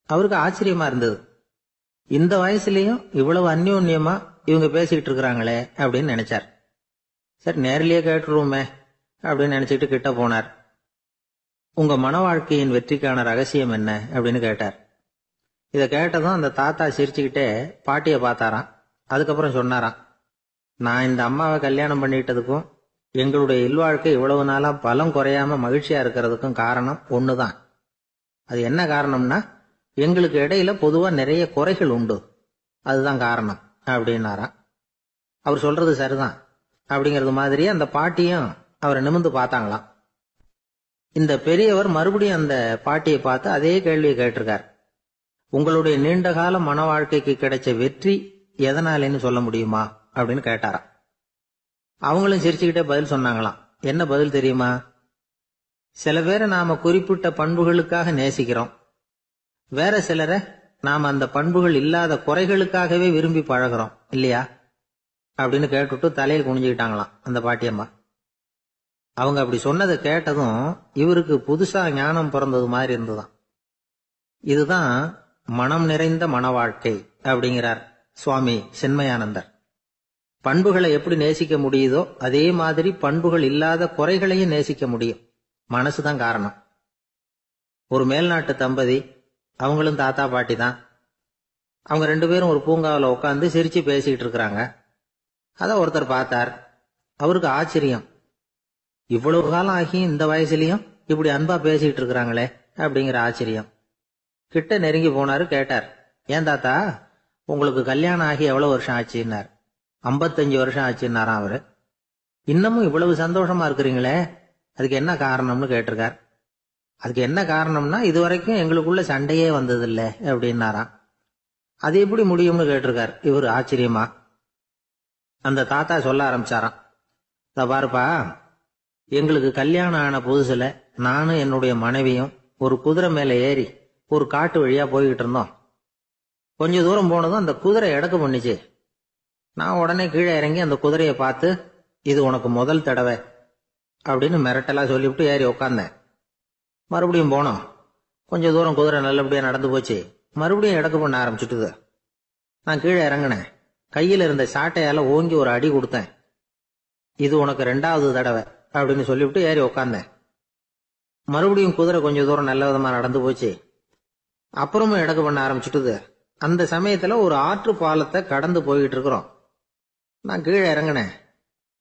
அவருக்கு ஆச்சரியமா இருந்தது. இந்த வயசுலயும் இவ்வளவு அந்யோன்யமா இவங்க பேசிக்கிட்டு இருக்கிறாங்களே அப்படின்னு நினைச்சார். சரி நேரிலேயே கேட்டுருவோமே அப்படின்னு நினைச்சிட்டு கிட்ட போனார். உங்க மன வாழ்க்கையின் வெற்றிக்கான ரகசியம் என்ன அப்படின்னு கேட்டார். இதை கேட்டதும் அந்த தாத்தா சிரிச்சுக்கிட்டே பாட்டிய பார்த்தாராம். அதுக்கப்புறம் சொன்னாராம், நான் இந்த அம்மாவை கல்யாணம் பண்ணிட்டதுக்கும் எங்களுடைய இல்வாழ்க்கை இவ்வளவு நாளா பலம் குறையாம மகிழ்ச்சியா இருக்கிறதுக்கும் காரணம் ஒண்ணுதான். அது என்ன காரணம்னா, எங்களுக்கு இடையில பொதுவா நிறைய குறைகள் உண்டு, அதுதான் காரணம் அப்படின்னாராம். அவர் சொல்றது சரிதான் அப்படிங்கிறது மாதிரி அந்த பாட்டியும் அவரை நிமிர்ந்து பார்த்தாங்களாம். இந்த பெரியவர் மறுபடியும் அந்த பாட்டியை பார்த்து அதே கேள்வியை கேட்டிருக்கார். உங்களுடைய நீண்டகால மன வாழ்க்கைக்கு கிடைச்ச வெற்றி எதனாலேன்னு சொல்ல முடியுமா அப்படின்னு கேட்டாராம். அவங்களும் சிரிச்சுக்கிட்டே பதில் சொன்னாங்களாம். என்ன பதில் தெரியுமா? சில பேரை நாம குறிப்பிட்ட பண்புகளுக்காக நேசிக்கிறோம், வேற சிலரை நாம அந்த பண்புகள் இல்லாத குறைகளுக்காகவே விரும்பி பழகிறோம் இல்லையா அப்படின்னு கேட்டுட்டு தலையில் குனிஞ்சுக்கிட்டாங்களாம் அந்த பாட்டியம்மா. அவங்க அப்படி சொன்னதை கேட்டதும் இவருக்கு புதுசா ஞானம் பிறந்தது மாதிரி இருந்துதான். இதுதான் மனம் நிறைந்த மன வாழ்க்கை அப்படிங்கிறார் சுவாமி சின்மயானந்தர். பண்புகளை எப்படி நேசிக்க முடியுதோ அதே மாதிரி பண்புகள் இல்லாத குறைகளையும் நேசிக்க முடியும். மனசுதான் காரணம். ஒரு மேல்நாட்டு தம்பதி, அவங்களும் தாத்தா பாட்டி தான். அவங்க 2 பேரும் ஒரு பூங்காவில் உட்காந்து சிரிச்சு பேசிக்கிட்டு இருக்கிறாங்க. அத ஒருத்தர் பார்த்தார். அவருக்கு ஆச்சரியம், இவ்வளவு காலம் ஆகி இந்த வயசுலயும் இப்படி அன்பா பேசிக்கிட்டு இருக்கிறாங்களே அப்படிங்கிற ஆச்சரியம். கிட்ட நெருங்கி போனாரு. கேட்டார், ஏன் தாத்தா உங்களுக்கு கல்யாணம் ஆகி எவ்வளவு வருஷம் ஆச்சுன்னார். 55 வருஷம் ஆச்சுன்னாராம் அவரு. இன்னமும் இவ்வளவு சந்தோஷமா இருக்கிறீங்களே, அதுக்கு என்ன காரணம்னு கேட்டிருக்கார். அதுக்கு என்ன காரணம்னா, இதுவரைக்கும் எங்களுக்குள்ள சண்டையே வந்ததில்லை அப்படின்னாராம். அது எப்படி முடியும்னு கேட்டிருக்கார் இவர் ஆச்சரியமா. அந்த தாத்தா சொல்ல ஆரம்பிச்சாராம், பாருப்பா, எங்களுக்கு கல்யாணம் ஆன புதுசுல நானும் என்னுடைய மனைவியும் ஒரு குதிரை மேல ஏறி ஒரு காட்டு வழியா போய்கிட்டு இருந்தோம். கொஞ்ச தூரம் போனதும் அந்த குதிரை எடக்கு பண்ணிச்சு. நான் உடனே கீழே இறங்கி அந்த குதிரையை பார்த்து, இது உனக்கு முதல் தடவை அப்படின்னு மிரட்டலா சொல்லிவிட்டு ஏறி உக்காந்தேன். மறுபடியும் போனோம். கொஞ்ச தூரம் குதிரை நல்லபடியா நடந்து போச்சு. மறுபடியும் எடக்கு பண்ண ஆரம்பிச்சுட்டுது. நான் கீழே இறங்கினேன். கையில இருந்த சாட்டையால ஓங்கி ஒரு அடி கொடுத்தேன். இது உனக்கு 2வது தடவை அப்படின்னு சொல்லிவிட்டு ஏறி உக்காந்தேன். மறுபடியும் குதிரை கொஞ்ச தூரம் நல்ல விதமா நடந்து போச்சு. அப்புறமும் எடக்கு பண்ண ஆரம்பிச்சுட்டுது. அந்த சமயத்துல ஒரு ஆற்று பாலத்தை கடந்து போய்கிட்டு இருக்கிறோம். நான் கீழே இறங்கினேன்.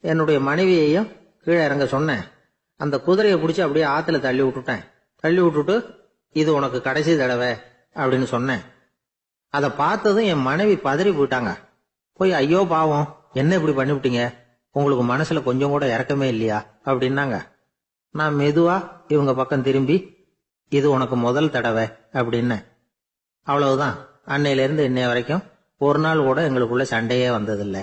என்னுடைய மனைவியையும் கீழே இறங்க சொன்னேன். அந்த குதிரையை பிடிச்சி அப்படியே ஆத்துல தள்ளி விட்டுட்டேன். தள்ளி விட்டுட்டு, இது உனக்கு கடைசி தடவை அப்படின்னு சொன்னேன். அதை பார்த்ததும் என் மனைவி பதறி போயிட்டாங்க. போய், ஐயோ பாவம், என்ன இப்படி பண்ணிவிட்டீங்க, உங்களுக்கு மனசுல கொஞ்சம் கூட இறக்கமே இல்லையா அப்படின்னாங்க. நான் மெதுவா இவங்க பக்கம் திரும்பி, இது உனக்கு முதல் தடவை அப்படின்னு. அவ்வளவுதான், அன்னையில இருந்து இன்னைய வரைக்கும் ஒரு நாள் கூட எங்களுக்குள்ள சண்டையே வந்ததில்லை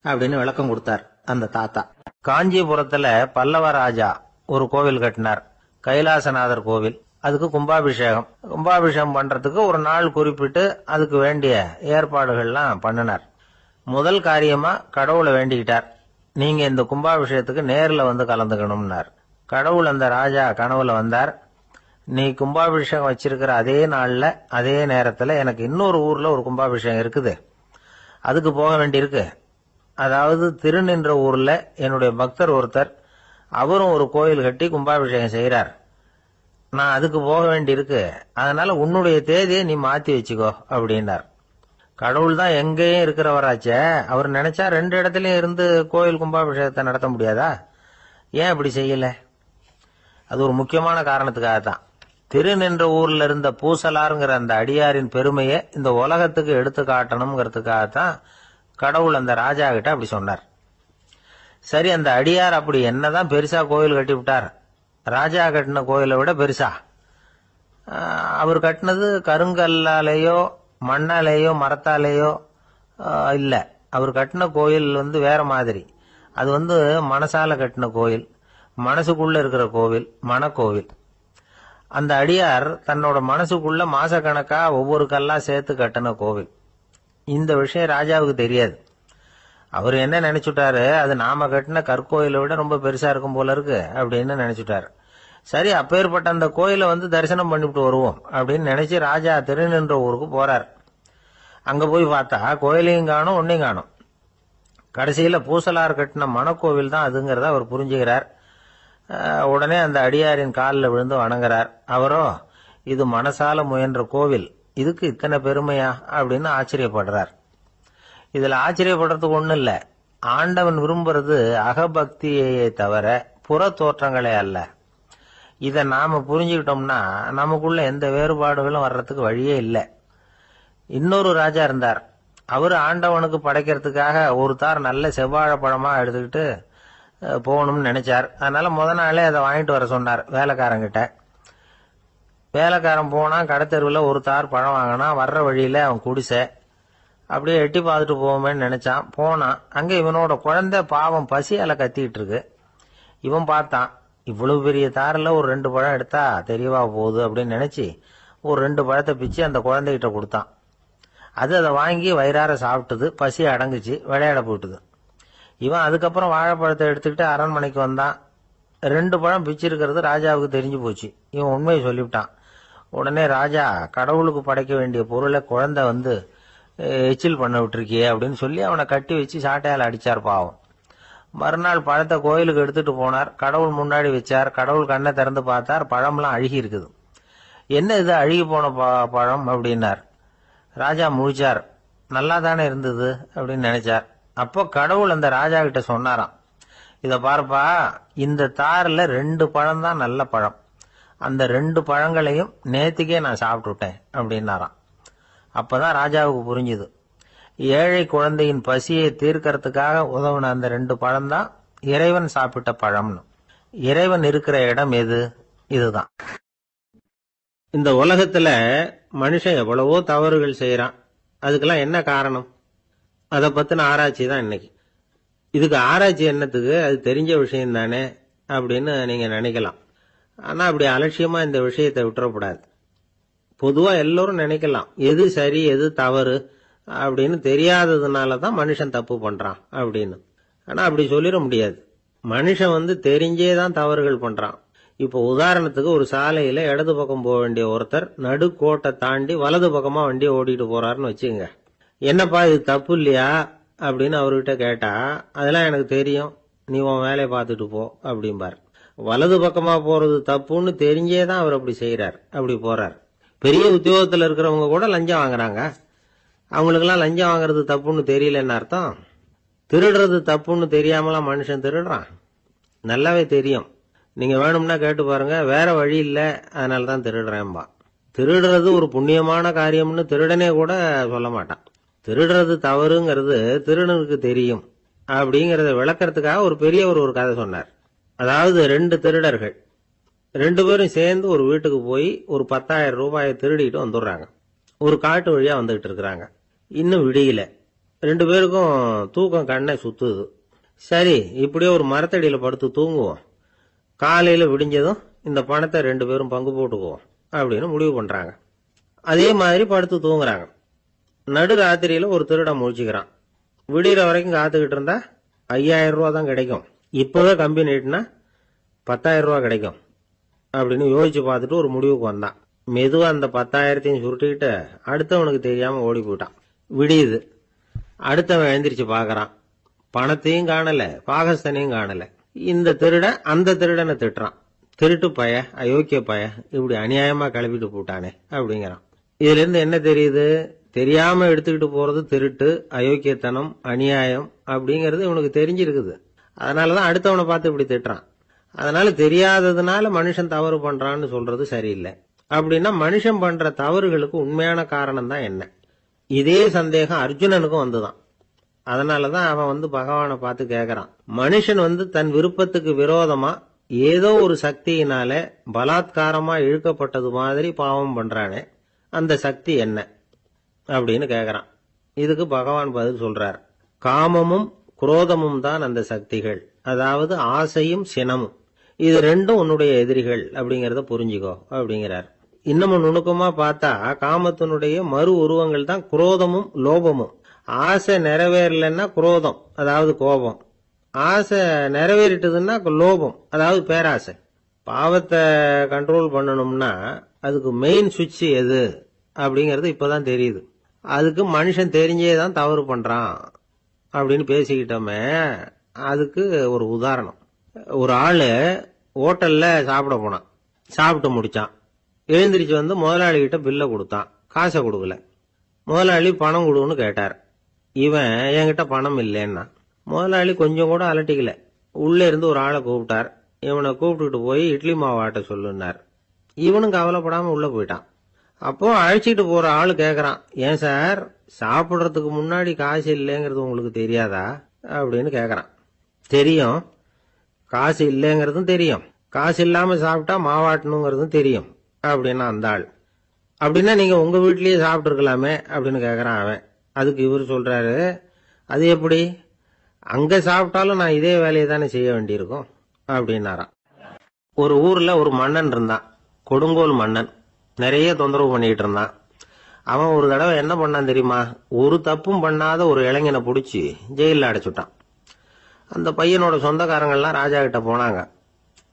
அப்படின்னு விளக்கம் கொடுத்தார் அந்த தாத்தா. காஞ்சிபுரத்துல பல்லவ ராஜா ஒரு கோவில் கட்டினார், கைலாசநாதர் கோவில். அதுக்கு கும்பாபிஷேகம் பண்றதுக்கு ஒரு நாள் குறிப்பிட்டு அதுக்கு வேண்டிய ஏற்பாடுகள்லாம் பண்ணினார். முதல் காரியமா கடவுளை வேண்டிக்கிட்டார். நீங்க இந்த கும்பாபிஷேகத்துக்கு நேரில் வந்து கலந்துக்கணும்னார். கடவுள் அந்த ராஜா கனவுல வந்தார். நீ கும்பாபிஷேகம் வச்சிருக்கிற அதே நாள்ல அதே நேரத்துல எனக்கு இன்னொரு ஊர்ல ஒரு கும்பாபிஷேகம் இருக்குது, அதுக்கு போக வேண்டியிருக்கு. அதாவது திருநின்ற ஊர்ல என்னுடைய பக்தர் ஒருத்தர், அவரும் ஒரு கோயில் கட்டி கும்பாபிஷேகம் செய்யறார். நான் அதுக்கு போக வேண்டியிருக்கு, அதனால உன்னுடைய தேதியை நீ மாத்தி வச்சுக்கோ அப்படின்னார். கடவுள் தான் எங்கேயும் இருக்கிறவராச்சே, அவர் நினைச்சா 2 இடத்துலயும் இருந்து கோயில் கும்பாபிஷேகத்தை நடத்த முடியாதா? ஏன் அப்படி செய்யல? அது ஒரு முக்கியமான காரணத்துக்காகத்தான். திருநின்ற ஊர்ல இருந்த பூசலாருங்கிற அந்த அடியாரின் பெருமையை இந்த உலகத்துக்கு எடுத்து காட்டணுங்கிறதுக்காகத்தான் கடவுள் அந்த ராஜா கிட்ட அப்படி சொன்னார். சரி, அந்த அடியார் அப்படி என்னதான் பெருசா கோயில் கட்டி விட்டார்? ராஜா கட்டின கோயிலை விட பெருசா? அவர் கட்டினது கருங்கல்லாலேயோ மண்ணாலேயோ மரத்தாலேயோ இல்ல. அவர் கட்டின கோயில் வேற மாதிரி. அது மனசால கட்டின கோயில், மனசுக்குள்ள இருக்கிற கோவில், மனக்கோவில். அந்த அடியார் தன்னோட மனசுக்குள்ள மாசக்கணக்கா ஒவ்வொரு கல்லா சேர்த்து கட்டின கோவில். இந்த விஷயம் ராஜாவுக்கு தெரியாது. அவர் என்ன நினைச்சுட்டாரு, அது நாம கட்டின கற்கோயிலை விட ரொம்ப பெருசா இருக்கும் போல இருக்கு அப்படின்னு நினைச்சுட்டாரு. சரி, அப்பேற்பட்ட அந்த கோயிலை தரிசனம் பண்ணிவிட்டு வருவோம் அப்படின்னு நினைச்சு ராஜா திருநின்ற ஊருக்கு போறார். அங்க போய் பார்த்தா கோயிலையும் காணும், ஒன்னையும் காணும். கடைசியில பூசலார் கட்டின மனக்கோவில் தான் அதுங்கிறத அவர் புரிஞ்சுக்கிறார். உடனே அந்த அடியாரின் காலில் விழுந்து வணங்குறார். அவரோ, இது மனசால முயன்ற கோவில், இதுக்கு இத்தனை பெருமையா அப்படின்னு ஆச்சரியப்படுறார். இதுல ஆச்சரியப்படுறதுக்கு ஒண்ணும் இல்ல. ஆண்டவன் விரும்புறது அகபக்தியை தவிர புற தோற்றங்களே அல்ல. இத நாம புரிஞ்சுக்கிட்டோம்னா நமக்குள்ள எந்த வேறுபாடுகளும் வர்றதுக்கு வழியே இல்லை. இன்னொரு ராஜா இருந்தார். அவரு ஆண்டவனுக்கு படைக்கிறதுக்காக ஒரு தார் நல்ல செவ்வாழை பழமா எடுத்துக்கிட்டு போகணும்னு நினைச்சார். அதனால முத நாளே அதை வாங்கிட்டு வர சொன்னார் வேலைக்காரங்கிட்ட. வேலைக்காரன் போனா கடைத்தெருவில் ஒரு தார் பழம் வாங்கினா. வர்ற வழியில அவன் குடிசை அப்படியே எட்டி பார்த்துட்டு போவோமேன்னு நினைச்சான். போனான். அங்க இவனோட குழந்தை பாவம் பசியால கத்திக்கிட்டு இருக்கு. இவன் பார்த்தான், இவ்வளவு பெரிய தாரில் ஒரு 2 பழம் எடுத்தா தெரியவா போகுது அப்படின்னு நினைச்சு ஒரு 2 பழத்தை பிச்சு அந்த குழந்தைகிட்ட கொடுத்தான். அது அதை வாங்கி வயிறார சாப்பிட்டது. பசி அடங்குச்சு, விளையாட போட்டுது. இவன் அதுக்கப்புறம் வாழைப்பழத்தை எடுத்துக்கிட்டு அரண்மனைக்கு வந்தான். 2 பழம் பிச்சிருக்கிறது ராஜாவுக்கு தெரிஞ்சு போச்சு. இவன் உண்மையை சொல்லிவிட்டான். உடனே ராஜா, கடவுளுக்கு படைக்க வேண்டிய பொருளை குழந்தை எச்சில் பண்ண விட்டுருக்கியே அப்படின்னு சொல்லி அவனை கட்டி வச்சு சாட்டையால் அடிச்சார் பாவம். மறுநாள் பழத்தை கோயிலுக்கு எடுத்துட்டு போனார். கடவுள் முன்னாடி வச்சார். கடவுள் கண்ணை திறந்து பார்த்தார், பழம்லாம் அழுகி இருக்குது. என்ன இது அழுகி போன பழம் அப்படின்னார். ராஜா முழிச்சார். நல்லா தானே இருந்தது அப்படின்னு நினைச்சார். அப்போ கடவுள் அந்த ராஜா கிட்ட சொன்னாராம், இத பாருப்பா, இந்த தாரில் 2 பழம் தான் நல்ல பழம். அந்த 2 பழங்களையும் நேத்துக்கே நான் சாப்பிட்டுட்டேன் அப்படின்னாராம். அப்பதான் ராஜாவுக்கு புரிஞ்சுது, ஏழை குழந்தையின் பசியை தீர்க்கறதுக்காக உதவுன அந்த 2 பழம் தான் இறைவன் சாப்பிட்ட பழம்னு. இறைவன் இருக்கிற இடம் எது? இதுதான். இந்த உலகத்துல மனுஷன் எவ்வளவோ தவறுகள் செய்யறான். அதுக்கெல்லாம் என்ன காரணம்? அதை பத்தின ஆராய்ச்சி தான் இன்னைக்கு. இதுக்கு ஆராய்ச்சி என்னத்துக்கு? அது தெரிஞ்ச விஷயம் தானே அப்படின்னு நீங்க நினைக்கலாம். ஆனா அப்படி அலட்சியமா இந்த விஷயத்தை விட்டுறக்கூடாது. பொதுவா எல்லோரும் நினைக்கலாம், எது சரி எது தவறு அப்படின்னு தெரியாததுனாலதான் மனுஷன் தப்பு பண்றான் அப்படின்னு. ஆனா அப்படி சொல்லிட முடியாது. மனுஷன் தெரிஞ்சே தான் தவறுகள் பண்றான். இப்போ உதாரணத்துக்கு ஒரு சாலையில இடது பக்கம் போக வேண்டிய ஒருத்தர் நடுக்கோட்டை தாண்டி வலது பக்கமா வண்டியை ஓட்டிட்டு போறாருன்னு வச்சுங்க. என்னப்பா இது தப்பு இல்லையா அப்படின்னு அவர்கிட்ட கேட்டா, அதெல்லாம் எனக்கு தெரியும், நீ உன் வேலையை பார்த்துட்டு போ அப்படிம்பார். வலது பக்கமா போறது தப்புன்னு தெரிஞ்சே தான் அவர் அப்படி செய்யறார், அப்படி போறார். பெரிய உத்தியோகத்துல இருக்கிறவங்க கூட லஞ்சம் வாங்குறாங்க. அவங்களுக்கெல்லாம் லஞ்சம் வாங்குறது தப்புன்னு தெரியலன்னு அர்த்தம். திருடுறது தப்புன்னு தெரியாமலாம் மனுஷன் திருடுறான். நல்லாவே தெரியும். நீங்க வேணும்னா கேட்டு பாருங்க, வேற வழி இல்லை அதனாலதான் திருடுறேன்பா. திருடுறது ஒரு புண்ணியமான காரியம்னு திருடனே கூட சொல்ல மாட்டான். திருடுறது தவறுங்கிறது திருடனுக்கு தெரியும் அப்படிங்கறத விளக்கறதுக்காக ஒரு பெரியவர் ஒரு கதை சொன்னார். அதாவது 2 திருடர்கள் 2 பேரும் சேர்ந்து ஒரு வீட்டுக்கு போய் ஒரு 10,000 ரூபாயை திருடிட்டு வந்துடுறாங்க. ஒரு காட்டு வழியா வந்துகிட்டு இருக்கிறாங்க. இன்னும் விடியல. 2 பேருக்கும் தூக்கம் கண்ணை சுத்துது. சரி, இப்படியே ஒரு மரத்தடியில படுத்து தூங்குவோம், காலையில விடிஞ்சதும் இந்த பணத்தை 2 பேரும் பங்கு போட்டுக்குவோம் அப்படின்னு முடிவு பண்றாங்க. அதே மாதிரி படுத்து தூங்குறாங்க. நடு ராத்திரியில ஒரு திருடன் முழிச்சுக்கிறான். விடிகிற வரைக்கும் காத்துக்கிட்டு இருந்தா 5000 ரூபா தான் கிடைக்கும், இப்பவே கம்பி நீட்டினா 10,000 ரூபா கிடைக்கும் அப்படின்னு யோசிச்சு பார்த்துட்டு ஒரு முடிவுக்கு வந்தான். மெதுவா அந்த 10,000 சுருட்டிக்கிட்டு அடுத்தவனுக்கு தெரியாம ஓடி போயிட்டான். விடியுது. அடுத்தவன் எழுந்திரிச்சு பாக்குறான். பணத்தையும் காணல, பாகஸ்தனையும் காணல. இந்த திருடன் அந்த திருடனை திட்டுறான். திருட்டு பய, அயோக்கிய பய, இப்படி அநியாயமா கிளப்பிட்டு போட்டானே அப்படிங்கிறான். இதுல இருந்து என்ன தெரியுது? தெரியாம எடுத்துக்கிட்டு போறது திருட்டு, அயோக்கியத்தனம், அநியாயம் அப்படிங்கறது இவனுக்கு தெரிஞ்சிருக்குது. அதனாலதான் அடுத்தவனை பார்த்து இப்படி திட்டுறான். அதனால தெரியாததுனால மனுஷன் தவறு பண்றான்னு சொல்றது சரியில்லை. அப்படின்னா மனுஷன் பண்ற தவறுகளுக்கு உண்மையான காரணம் தான் என்ன? இதே சந்தேகம் அர்ஜுனனுக்கும் வந்துதான். அதனாலதான் அவன் பகவானை பார்த்து கேட்கறான். மனுஷன் தன் விருப்பத்துக்கு விரோதமா ஏதோ ஒரு சக்தியினால பலாத்காரமா இழுக்கப்பட்டது மாதிரி பாவம் பண்றானே, அந்த சக்தி என்ன அப்படின்னு கேட்கறான். இதுக்கு பகவான் பதில் சொல்றார். காமமும் குரோதமும் தான் அந்த சக்திகள், அதாவது ஆசையும் சினமும். இது ரெண்டும் உன்னுடைய எதிரிகள் அப்படிங்கறத புரிஞ்சுக்கோ அப்படிங்கிறார். இன்னமும் நுணுக்கமா பார்த்தா காமத்தினுடைய மறு உருவங்கள் தான் குரோதமும் லோபமும். ஆசை நிறைவேறலன்னா குரோதம், அதாவது கோபம். ஆசை நிறைவேறிட்டதுன்னா லோபம், அதாவது பேராசை. பாவத்தை கண்ட்ரோல் பண்ணணும்னா அதுக்கு மெயின் சுவிட்ச் எது அப்படிங்கறது இப்பதான் தெரியுது. அதுக்கு மனுஷன் தெரிஞ்சேதான் தவறு பண்றான் அப்படின்னு பேசிக்கிட்டோமே. அதுக்கு ஒரு உதாரணம். ஒரு ஆளு ஹோட்டல்ல சாப்பிட போனான். சாப்பிட்டு முடிச்சான். எழுந்திரிச்சு முதலாளி கிட்ட பில்ல கொடுத்தான். காசை கொடுக்கல. முதலாளி பணம் கொடுன்னு கேட்டார். இவன் என்கிட்ட பணம் இல்லைன்னா. முதலாளி கொஞ்சம் கூட அலட்டிக்கல. உள்ள இருந்து ஒரு ஆளை கூப்பிட்டார். இவனை கூப்பிட்டுட்டு போய் இட்லி மாவு ஆட்ட சொல்லுனார். இவனும் கவலைப்படாம உள்ள போயிட்டான். அப்போ அழைச்சிட்டு போற ஆளு கேக்குறான், ஏன் சார் சாப்பிடுறதுக்கு முன்னாடி காசு இல்லைங்கிறது உங்களுக்கு தெரியாதா அப்படின்னு கேக்குறான். தெரியும், காசு இல்லைங்கிறதும் தெரியும், காசு இல்லாம சாப்பிட்டா மாவாட்டணுங்கிறதும் தெரியும் அப்படின்னா அந்த ஆள். அப்படின்னா நீங்க உங்க வீட்லயே சாப்பிட்டு இருக்கலாமே அப்படின்னு கேக்குறான் அவன். அதுக்கு இவர் சொல்றாரு, அது எப்படி, அங்க சாப்பிட்டாலும் நான் இதே வேலையை தானே செய்ய வேண்டியிருக்கும் அப்படின்னாராம். ஒரு ஊர்ல ஒரு மன்னன் இருந்தான், கொடுங்கோல் மன்னன். நிறைய தொந்தரவு பண்ணிட்டு இருந்தான். அவன் ஒரு தடவை என்ன பண்ணான் தெரியுமா? ஒரு தப்பும் பண்ணாத ஒரு இளைஞனை பிடிச்சி ஜெயில அடைச்சுட்டான். அந்த பையனோட சொந்தக்காரங்கள்லாம் ராஜா கிட்ட போனாங்க.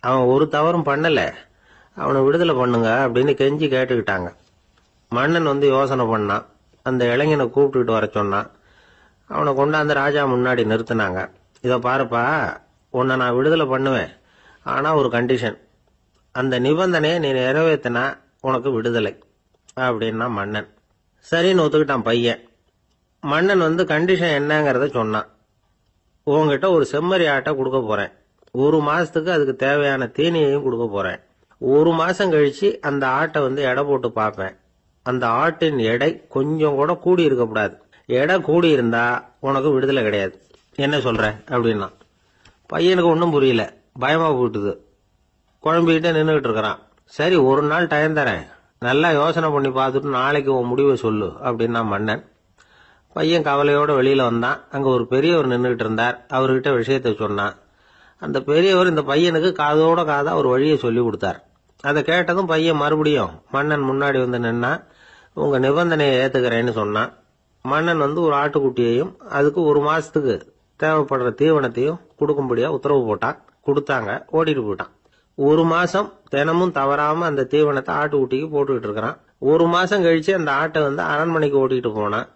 அவன் ஒரு தவறும் பண்ணல, அவனை விடுதலை பண்ணுங்க அப்படின்னு கெஞ்சி கேட்டுக்கிட்டாங்க. மன்னன் யோசனை பண்ணான். அந்த இளைஞனை கூப்பிட்டுட்டு வர சொன்னான். அவனை கொண்டாந்து ராஜா முன்னாடி நிறுத்தினாங்க. இதை பாருப்பா, உன்னை நான் விடுதலை பண்ணுவேன், ஆனா ஒரு கண்டிஷன். அந்த நிபந்தனையை நீ நிறைவேற்றினா உனக்கு விடுதலை அப்படின்னா மன்னன். சரின்னு ஒத்துக்கிட்டான் பையன். மன்னன் கண்டிஷன் என்னங்கிறத சொன்னான். உங்ககிட்ட ஒரு செம்மறி ஆட்டை கொடுக்க போறேன். 1 மாசத்துக்கு அதுக்கு தேவையான தீனியையும் கொடுக்க போறேன். 1 மாசம் கழிச்சு அந்த ஆட்டை எடை போட்டு பார்ப்பேன். அந்த ஆட்டின் எடை கொஞ்சம் கூட கூடி இருக்கக்கூடாது. எடை கூடி இருந்தா உனக்கு விடுதலை கிடையாது. என்ன சொல்ற அப்படின்னா. பையனுக்கு ஒன்றும் புரியல, பயமா போயிட்டுது. குழம்பிக்கிட்டே நின்றுகிட்டு இருக்கிறான். சரி, ஒரு நாள் டைம் தரேன், நல்லா யோசனை பண்ணி பார்த்துட்டு நாளைக்கு உன் முடிவை சொல்லு அப்படின்னா மன்னன். பையன் கவலையோட வெளியில வந்தான். அங்க ஒரு பெரியவர் நின்றுகிட்டு இருந்தார். அவர்கிட்ட விஷயத்த சொன்னான். அந்த பெரியவர் இந்த பையனுக்கு காதோட காதா ஒரு வழியை சொல்லி கொடுத்தார். அதை கேட்டதும் பையன் மறுபடியும் மன்னன் முன்னாடி நின்னா, உங்க நிபந்தனையை ஏத்துக்கிறேன்னு சொன்னான். மன்னன் ஒரு ஆட்டுக்குட்டியையும் அதுக்கு 1 மாசத்துக்கு தேவைப்படுற தீவனத்தையும் கொடுக்கும்படியா உத்தரவு போட்டான். கொடுத்தாங்க. ஓடிட்டு போயிட்டான். 1 மாசம் தினமும் தவறாம அந்த தீவனத்தை ஆட்டுக்குட்டிக்கு போட்டுக்கிட்டு இருக்கிறான். 1 மாசம் கழிச்சு அந்த ஆட்டை அரண்மனைக்கு ஓட்டிட்டு போனான்.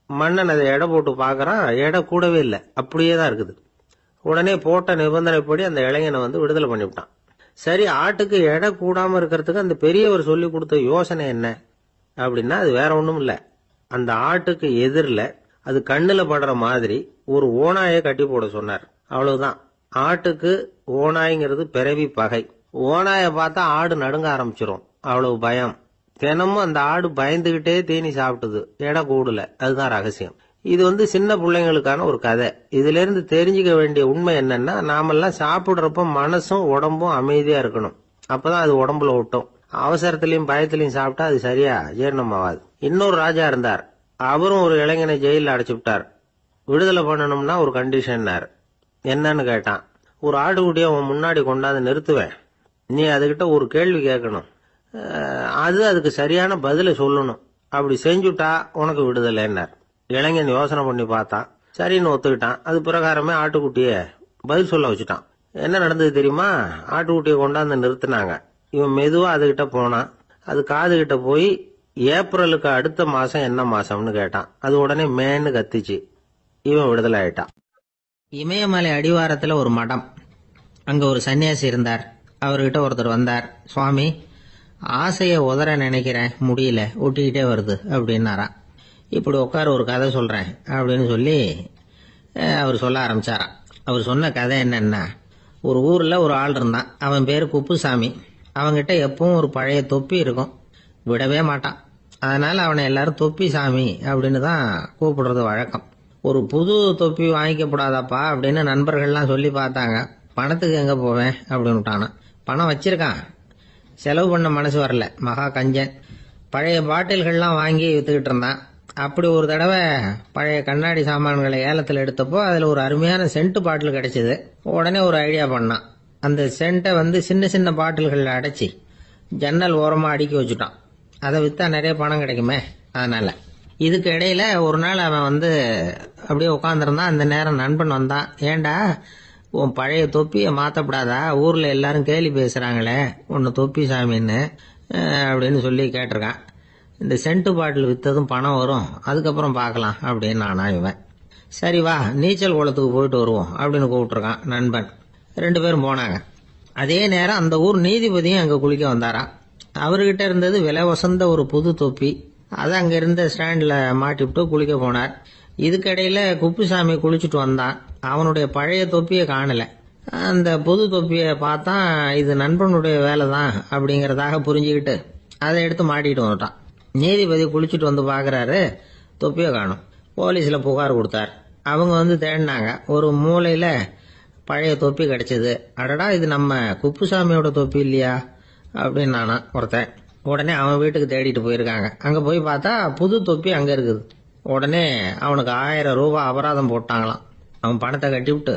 மன்னன் அதை எடை போட்டு பாக்குறான். எடை கூடவே இல்லை, அப்படியே தான் இருக்குது. உடனே போட்ட நிபந்தனைப்படி அந்த இளைஞனை விடுதலை பண்ணிவிட்டான். சரி, ஆட்டுக்கு எடை கூடாம இருக்கிறதுக்கு அந்த பெரியவர் சொல்லி கொடுத்த யோசனை என்ன அப்படின்னா, அது வேற ஒண்ணும் இல்ல. அந்த ஆட்டுக்கு எதிரில் அது கண்ணுல படுற மாதிரி ஒரு ஓநாயை கட்டி போட சொன்னார். அவ்வளவுதான். ஆட்டுக்கு ஓநாய்ங்கிறது பிறவி பகை. ஓநாயை பார்த்தா ஆடு நடுங்க ஆரம்பிச்சிரும், அவ்வளவு பயம். தினமும் அந்த ஆடு பயந்துகிட்டே தீனி சாப்பிட்டுது, எடை கூடல. அதுதான் ரகசியம். இது சின்ன பிள்ளைங்களுக்கான ஒரு கதை. இதுல இருந்து தெரிஞ்சுக்க வேண்டிய உண்மை என்னன்னா, நாமெல்லாம் சாப்பிடுறப்ப மனசும் உடம்பும் அமைதியா இருக்கணும். அப்பதான் அது உடம்புல ஒட்டும். அவசரத்திலையும் பயத்திலையும் சாப்பிட்டா அது சரியா ஜீரணம் ஆகாது. இன்னொரு ராஜா இருந்தார். அவரும் ஒரு இளைஞனை ஜெயில அடைச்சு விட்டார். விடுதலை பண்ணணும்னா ஒரு கண்டிஷன்னார். என்னன்னு கேட்டான். ஒரு ஆட்டுக்குட்டியை உன் முன்னாடி கொண்டாந்து நிறுத்துவேன், நீ அதுகிட்ட ஒரு கேள்வி கேட்கணும், அதுக்கு சரியான பதில சொல்லணும். அப்படி செஞ்சுட்டா உனக்கு விடுதலைன்னார். இளைஞன் யோசனை பண்ணி பார்த்தான். சரின்னு ஒத்துக்கிட்டான். அது பிரகாரமே ஆட்டுக்குட்டிய பதில் சொல்ல வச்சுட்டான். என்ன நடந்தது தெரியுமா? ஆட்டுக்குட்டியை கொண்டாந்து நிறுத்தினாங்க. இவன் மெதுவா அதுகிட்ட போனான். அது காதுகிட்ட போய் ஏப்ரலுக்கு அடுத்த மாசம் என்ன மாசம்னு கேட்டான். அது உடனே மேன்னு கத்திச்சு. இவன் விடுதலை ஆயிட்டான். இமயமலை அடிவாரத்துல ஒரு மடம். அங்க ஒரு சன்னியாசி இருந்தார். அவர்கிட்ட ஒருத்தர் வந்தார். சுவாமி, ஆசைய உதற நினைக்கிறேன், முடியல, ஒட்டிக்கிட்டே வருது அப்படின்னாராம். இப்படி உட்கார, ஒரு கதை சொல்றேன் அப்படின்னு சொல்லி அவர் சொல்ல ஆரம்பிச்சாராம். அவர் சொன்ன கதை என்னன்னா, ஒரு ஊர்ல ஒரு ஆள் இருந்தான். அவன் பேரு குப்புசாமி. அவன்கிட்ட எப்பவும் ஒரு பழைய தொப்பி இருக்கும், விடவே மாட்டான். அதனால அவனை எல்லாரும் தொப்பி சாமி அப்படின்னு தான் கூப்பிடுறது வழக்கம். ஒரு புது தொப்பி வாங்கிக்கப்படாதாப்பா அப்படின்னு நண்பர்கள்லாம் சொல்லி பார்த்தாங்க. பணத்துக்கு எங்க போவேன் அப்படின்னு விட்டானா. பணம் வச்சிருக்கான், செலவு பண்ண மனசு வரல, மகா கஞ்சன். பழைய பாட்டில்கள்லாம் வாங்கி வித்துக்கிட்டு இருந்தான். அப்படி ஒரு தடவை பழைய கண்ணாடி சாமான்களை ஏலத்தில் எடுத்தப்போ அதுல ஒரு அருமையான சென்ட் பாட்டில் கிடைச்சது. உடனே ஒரு ஐடியா பண்ணான். அந்த சென்ட்டை சின்ன சின்ன பாட்டில்களில் அடைச்சி ஜன்னல் ஓரமா அடுக்கி வச்சுட்டான். அதை வித்தா நிறைய பணம் கிடைக்குமே, அதனால. இதுக்கு இடையில ஒரு நாள் அவன் அப்படியே உட்காந்துருந்தான். அந்த நேரம் நண்பன் வந்தான். ஏண்டா, உன் பழைய தொப்பியை மாத்தப்படாதா? ஊர்ல எல்லாரும் கேலி பேசுறாங்களே உன்னை தொப்பி சாமின்னு அப்படின்னு சொல்லி கேட்டிருக்கான். இந்த சென்ட் பாட்டில் வித்ததும் பணம் வரும், அதுக்கப்புறம் பார்க்கலாம் அப்படின்னு நானா இவன். சரி வா, நீச்சல் குளத்துக்கு போயிட்டு வருவோம் அப்படின்னு கூப்பிட்டுருக்கான் நண்பன். 2 பேரும் போனாங்க. அதே நேரம் அந்த ஊர் நீதிபதியும் அங்க குளிக்க வந்தாராம். அவர்கிட்ட இருந்தது விலை வசந்த ஒரு புது தொப்பி. அதை அங்க இருந்த ஸ்டாண்ட்ல மாட்டிவிட்டு குளிக்க போனார். இதுக்கிடையில குப்புசாமி குளிச்சுட்டு வந்தான். அவனுடைய பழைய தொப்பியை காணல. அந்த புது தொப்பியை பார்த்தா இது நண்பனுடைய வேலை தான் அப்படிங்கறதாக புரிஞ்சுக்கிட்டு அதை எடுத்து மாட்டிட்டு வந்துட்டான். நீதிபதி குளிச்சுட்டு வந்து பாக்குறாரு, தொப்பியை காணும். போலீஸ்ல புகார் கொடுத்தார். அவங்க தேடினாங்க. ஒரு மூலையில பழைய தொப்பி கிடைச்சது. அடடா, இது நம்ம குப்புசாமியோட தொப்பி இல்லையா அப்படின்னு நானா ஒருத்தன். உடனே அவன் வீட்டுக்கு தேடிட்டு போயிருக்காங்க. அங்க போய் பார்த்தா புது தொப்பி அங்க இருக்குது. உடனே அவனுக்கு 1000 ரூபாய் அபராதம் போட்டாங்களாம். அவன் பணத்தை கட்டிவிட்டு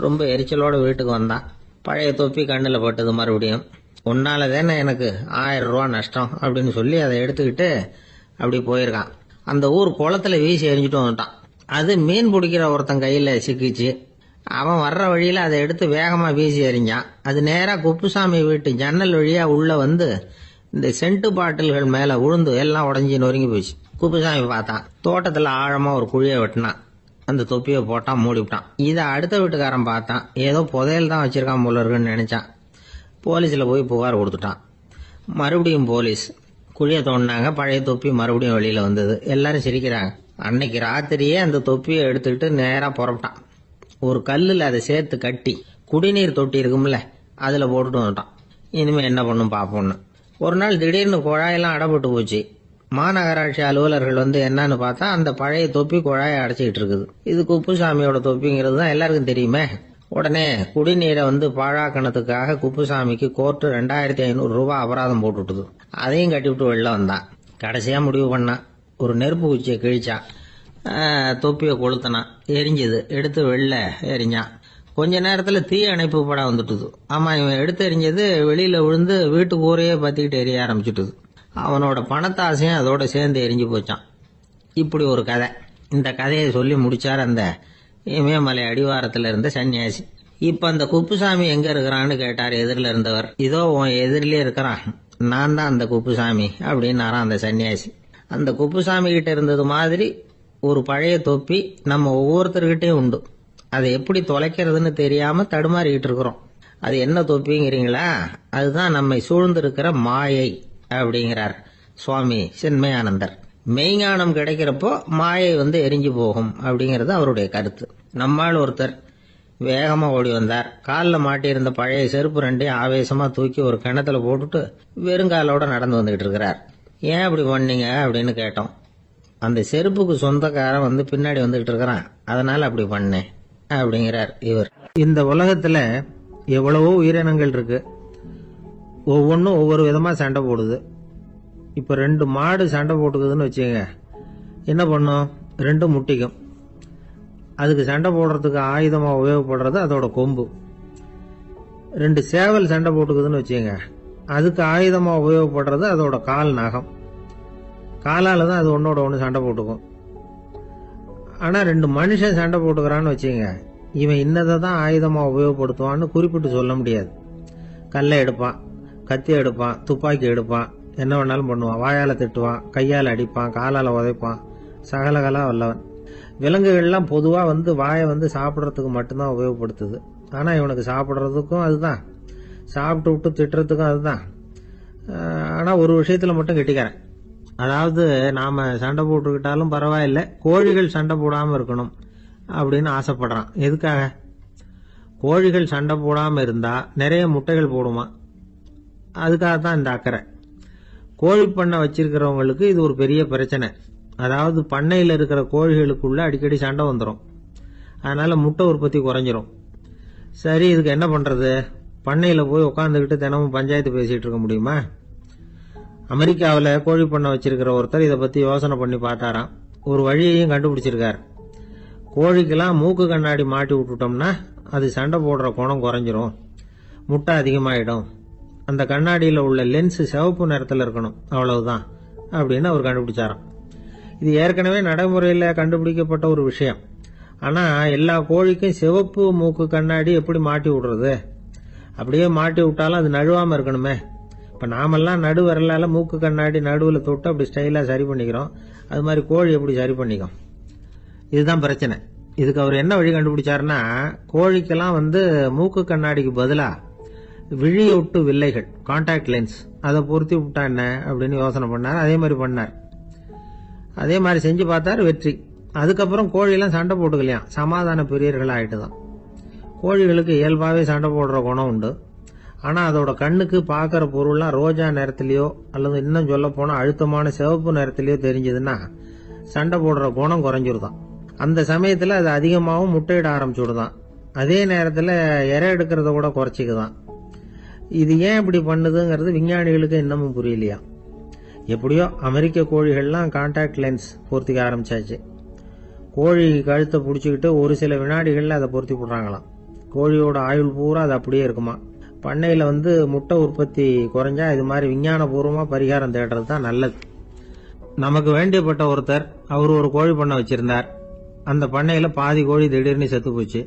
ரொம்ப எரிச்சலோட வீட்டுக்கு வந்தான். பழைய தொப்பி கண்ணில் பட்டது. மறுபடியும், உன்னால தானே எனக்கு 1000 ரூபாய் நஷ்டம் அப்படின்னு சொல்லி அதை எடுத்துக்கிட்டு அப்படி போயிருக்கான். அந்த ஊர் குளத்துல வீசி எரிஞ்சிட்டு வந்துட்டான். அது மீன் பிடிக்கிற ஒருத்தன் கையில சிக்கிச்சு. அவன் வர்ற வழியில அதை எடுத்து வேகமா வீசி எறிஞ்சான். அது நேரா குப்புசாமி வீட்டு ஜன்னல் வழியா உள்ள இந்த சென்ட் பாட்டில்கள் மேல விழுந்து எல்லாம் உடஞ்சி நொறுங்கி போச்சு. குப்புசாமி பார்த்தான். தோட்டத்துல ஆழமா ஒரு குழியை வெட்டினான். அந்த தொப்பியை போட்டான், மூடி விட்டான். இதை அடுத்த வீட்டுக்காரன் பார்த்தான். ஏதோ புதையல் தான் வச்சிருக்கான் போல இருக்குன்னு நினைச்சான். போலீஸ்ல போய் புகார் கொடுத்துட்டான். மறுபடியும் போலீஸ் குழியை தோண்டினாங்க. பழைய தொப்பி மறுபடியும் வெளியில வந்தது. எல்லாரும் சிரிக்கிறாங்க. அன்னைக்கு ராத்திரியே அந்த தொப்பியை எடுத்துக்கிட்டு நேரா புறப்பட்டான். ஒரு கல்லுல அதை சேர்த்து கட்டி குடிநீர் தொட்டி இருக்கும்ல, அதுல போட்டுட்டு வந்துட்டான். இனிமே என்ன பண்ணும் பாப்போம்னு. ஒரு நாள் திடீர்னு குழாயெல்லாம் அடைபட்டு போச்சு. மாநகராட்சி அலுவலர்கள் என்னன்னு பார்த்தா அந்த பழைய தொப்பி குழாயை அடைச்சிக்கிட்டு இருக்குது. இது குப்புசாமியோட தொப்பிங்கிறது தான் எல்லாருக்கும் தெரியுமே. உடனே குடிநீரை பாழாக்கணத்துக்காக குப்புசாமிக்கு கோர்ட்டு 2500 ரூபாய் அபராதம் போட்டுட்டுது. அதையும் கட்டிவிட்டு வெளில வந்தான். கடைசியா முடிவு பண்ணான். ஒரு நெருப்பு குச்சியை கிழிச்சான். தொப்பியை கொளுத்தினான். எரிஞ்சது. எடுத்து வெளில எரிஞ்சான். கொஞ்ச நேரத்துல தீ அணைப்பு படம் வந்துட்டுது. ஆமா, இவன் எடுத்து எரிஞ்சது வெளியில விழுந்து வீட்டு கூரையே பத்திக்கிட்டு எரிய ஆரம்பிச்சுட்டுது. அவனோட பணத்தாசையும் அதோட சேர்ந்து எரிஞ்சு போச்சான். இப்படி ஒரு கதை. இந்த கதையை சொல்லி முடிச்சார் அந்த இமயமலை அடிவாரத்துல இருந்த சன்னியாசி. இப்ப அந்த குப்புசாமி எங்க இருக்கிறான்னு கேட்டார் எதிரில இருந்தவர். இதோ உன் எதிரிலே இருக்கிறான், நான் தான் அந்த குப்புசாமி அப்படின்னாரான் அந்த சன்னியாசி. அந்த குப்புசாமி கிட்ட இருந்தது மாதிரி ஒரு பழைய தொப்பி நம்ம ஒவ்வொருத்தர்கிட்டையும் உண்டு. அதை எப்படி தொலைக்கிறதுன்னு தெரியாம தடுமாறிக்கிட்டு இருக்கிறோம். அது என்ன தொப்பிங்கிறீங்களா? அதுதான் நம்மை சூழ்ந்திருக்கிற மாயை அப்படிங்கிறார் சுவாமி சின்மயானந்தர். மெய்ஞானம் கிடைக்கிறப்போ மாயை எரிஞ்சு போகும் அப்படிங்கறது அவருடைய கருத்து. நம்மால் ஒருத்தர் வேகமா ஓடி வந்தார். காலில் மாட்டியிருந்த பழைய செருப்பு 2 ஆவேசமா தூக்கி ஒரு கிணத்துல போட்டுட்டு வெறுங்காலோட நடந்து வந்துகிட்டு இருக்கிறார். ஏன் அப்படி பண்ணீங்க அப்படின்னு கேட்டோம். அந்த செருப்புக்கு சொந்தக்காரன் பின்னாடி வந்துகிட்டு இருக்கிறான், அதனால அப்படி பண்ணேன் அப்படிங்கிறார் இவர். இந்த உலகத்துல எவ்வளவோ உயிரினங்கள் இருக்கு. ஒவ்வொன்றும் ஒவ்வொரு விதமா சண்டை போடுது. இப்ப 2 மாடு சண்டை போட்டுக்குதுன்னு வச்சுங்க, என்ன பண்ணும்? 2 முட்டிக்கும். அதுக்கு சண்டை போடுறதுக்கு ஆயுதமா உபயோகப்படுறது அதோட கொம்பு. 2 சேவல் சண்டை போட்டுக்குதுன்னு வச்சுங்க, அதுக்கு ஆயுதமா உபயோகப்படுறது அதோட கால் நகம். காலால தான் அது ஒன்னோட ஒண்ணு சண்டை போட்டுக்கும். ஆனால் 2 மனுஷன் சண்டை போட்டுக்கிறான்னு வச்சுங்க, இவன் இன்னதை தான் ஆயுதமாக உபயோகப்படுத்துவான்னு குறிப்பிட்டு சொல்ல முடியாது. கல்லை எடுப்பான், கத்தி எடுப்பான், துப்பாக்கி எடுப்பான், என்ன வேணாலும் பண்ணுவான். வாயால் திட்டுவான், கையால் அடிப்பான், காலால் உதைப்பான், சகலகலா வல்லவன். விலங்குகள்லாம் பொதுவாக வாயை சாப்பிட்றதுக்கு மட்டும்தான் உபயோகப்படுத்துது. ஆனால் இவனுக்கு சாப்பிட்றதுக்கும் அதுதான், சாப்பிட்டு விட்டு திட்டுறதுக்கும் அதுதான். ஆனால் ஒரு விஷயத்தில் மட்டும் கெட்டிக்கிறேன். அதாவது நாம் சண்டை போட்டுக்கிட்டாலும் பரவாயில்லை, கோழிகள் சண்டை போடாமல் இருக்கணும் அப்படின்னு ஆசைப்படுறான். எதுக்காக? கோழிகள் சண்டை போடாமல் இருந்தால் நிறைய முட்டைகள் போடுமா, அதுக்காக தான் இந்த அக்கறை. கோழி பண்ணை வச்சிருக்கிறவங்களுக்கு இது ஒரு பெரிய பிரச்சனை. அதாவது பண்ணையில் இருக்கிற கோழிகளுக்குள்ள அடிக்கடி சண்டை வந்துடும், அதனால முட்டை உற்பத்தி குறைஞ்சிரும். சரி, இதுக்கு என்ன பண்ணுறது? பண்ணையில் போய் உட்காந்துக்கிட்டு தினமும் பஞ்சாயத்து பேசிகிட்டு இருக்க முடியுமா? அமெரிக்காவில் கோழி பண்ணை வச்சிருக்கிற ஒருத்தர் இதை பற்றி யோசனை பண்ணி பார்த்தாராம். ஒரு வழியையும் கண்டுபிடிச்சிருக்கார். கோழிக்கெல்லாம் மூக்கு கண்ணாடி மாட்டி விட்டுட்டோம்னா அது சண்டை போடுற குணம் குறைஞ்சிரும், முட்டை அதிகமாகிடும். அந்த கண்ணாடியில் உள்ள லென்ஸ் சிவப்பு நிறத்தில் இருக்கணும், அவ்வளவுதான் அப்படின்னு அவர் கண்டுபிடிச்சாராம். இது ஏற்கனவே நடைமுறையில் கண்டுபிடிக்கப்பட்ட ஒரு விஷயம். ஆனால் எல்லா கோழிக்கும் சிவப்பு மூக்கு கண்ணாடி எப்படி மாட்டி விடுறது? அப்படியே மாட்டி விட்டாலும் அது நழுவாமல் இருக்கணுமே. இப்போ நாமெல்லாம் நடு விரலால் மூக்கு கண்ணாடி நடுவில் தொட்டு அப்படி ஸ்டைலாக சரி பண்ணிக்கிறோம், அது மாதிரி கோழி எப்படி சரி பண்ணிக்கும்? இதுதான் பிரச்சனை. இதுக்கு அவர் என்ன வழி கண்டுபிடிச்சாருன்னா, கோழிக்கெல்லாம் மூக்கு கண்ணாடிக்கு பதிலாக விழியொட்டு வில்லைகள், கான்டாக்ட் லென்ஸ், அதை பொருத்தி விட்டா என்ன அப்படின்னு யோசனை பண்ணார். அதே மாதிரி பண்ணார். அதே மாதிரி செஞ்சு பார்த்தார், வெற்றி. அதுக்கப்புறம் கோழியெல்லாம் சண்டை போட்டுக்கலையாம், சமாதான பிரியர்கள் ஆகிட்டு தான். கோழிகளுக்கு இயல்பாகவே சண்டை போடுற குணம் உண்டு. ஆனால் அதோட கண்ணுக்கு பார்க்குற பொருள்லாம் ரோஜா நிறத்திலேயோ அல்லது இன்னும் சொல்ல போனால் அழுத்தமான சிவப்பு நிறத்திலேயோ தெரிஞ்சதுன்னா சண்டை போடுற குணம் குறைஞ்சிருதான். அந்த சமயத்தில் அது அதிகமாகவும் முட்டையிட ஆரம்பிச்சுடுதான். அதே நேரத்தில் இறை எடுக்கிறத கூட குறைச்சிக்குதான். இது ஏன் இப்படி பண்ணுதுங்கிறது விஞ்ஞானிகளுக்கு இன்னமும் புரியலையா. எப்படியோ அமெரிக்க கோழிகள்லாம் கான்டாக்ட் லென்ஸ் பொருத்திக்க ஆரம்பிச்சாச்சு. கோழி கழுத்தை பிடிச்சிக்கிட்டு ஒரு சில வினாடிகளில் அதை பொருத்தி போடுறாங்களாம். கோழியோட ஆயுள் பூரா அது அப்படியே இருக்குமா. பண்ணையில் முட்டை உற்பத்தி குறைஞ்சா இது மாதிரி விஞ்ஞானபூர்வமாக பரிகாரம் தேடுறது தான் நல்லது. நமக்கு வேண்டியப்பட்ட ஒருத்தர், அவர் ஒரு கோழி பண்ணை வச்சிருந்தார். அந்த பண்ணையில் பாதி கோழி திடீர்னு செத்து போச்சு.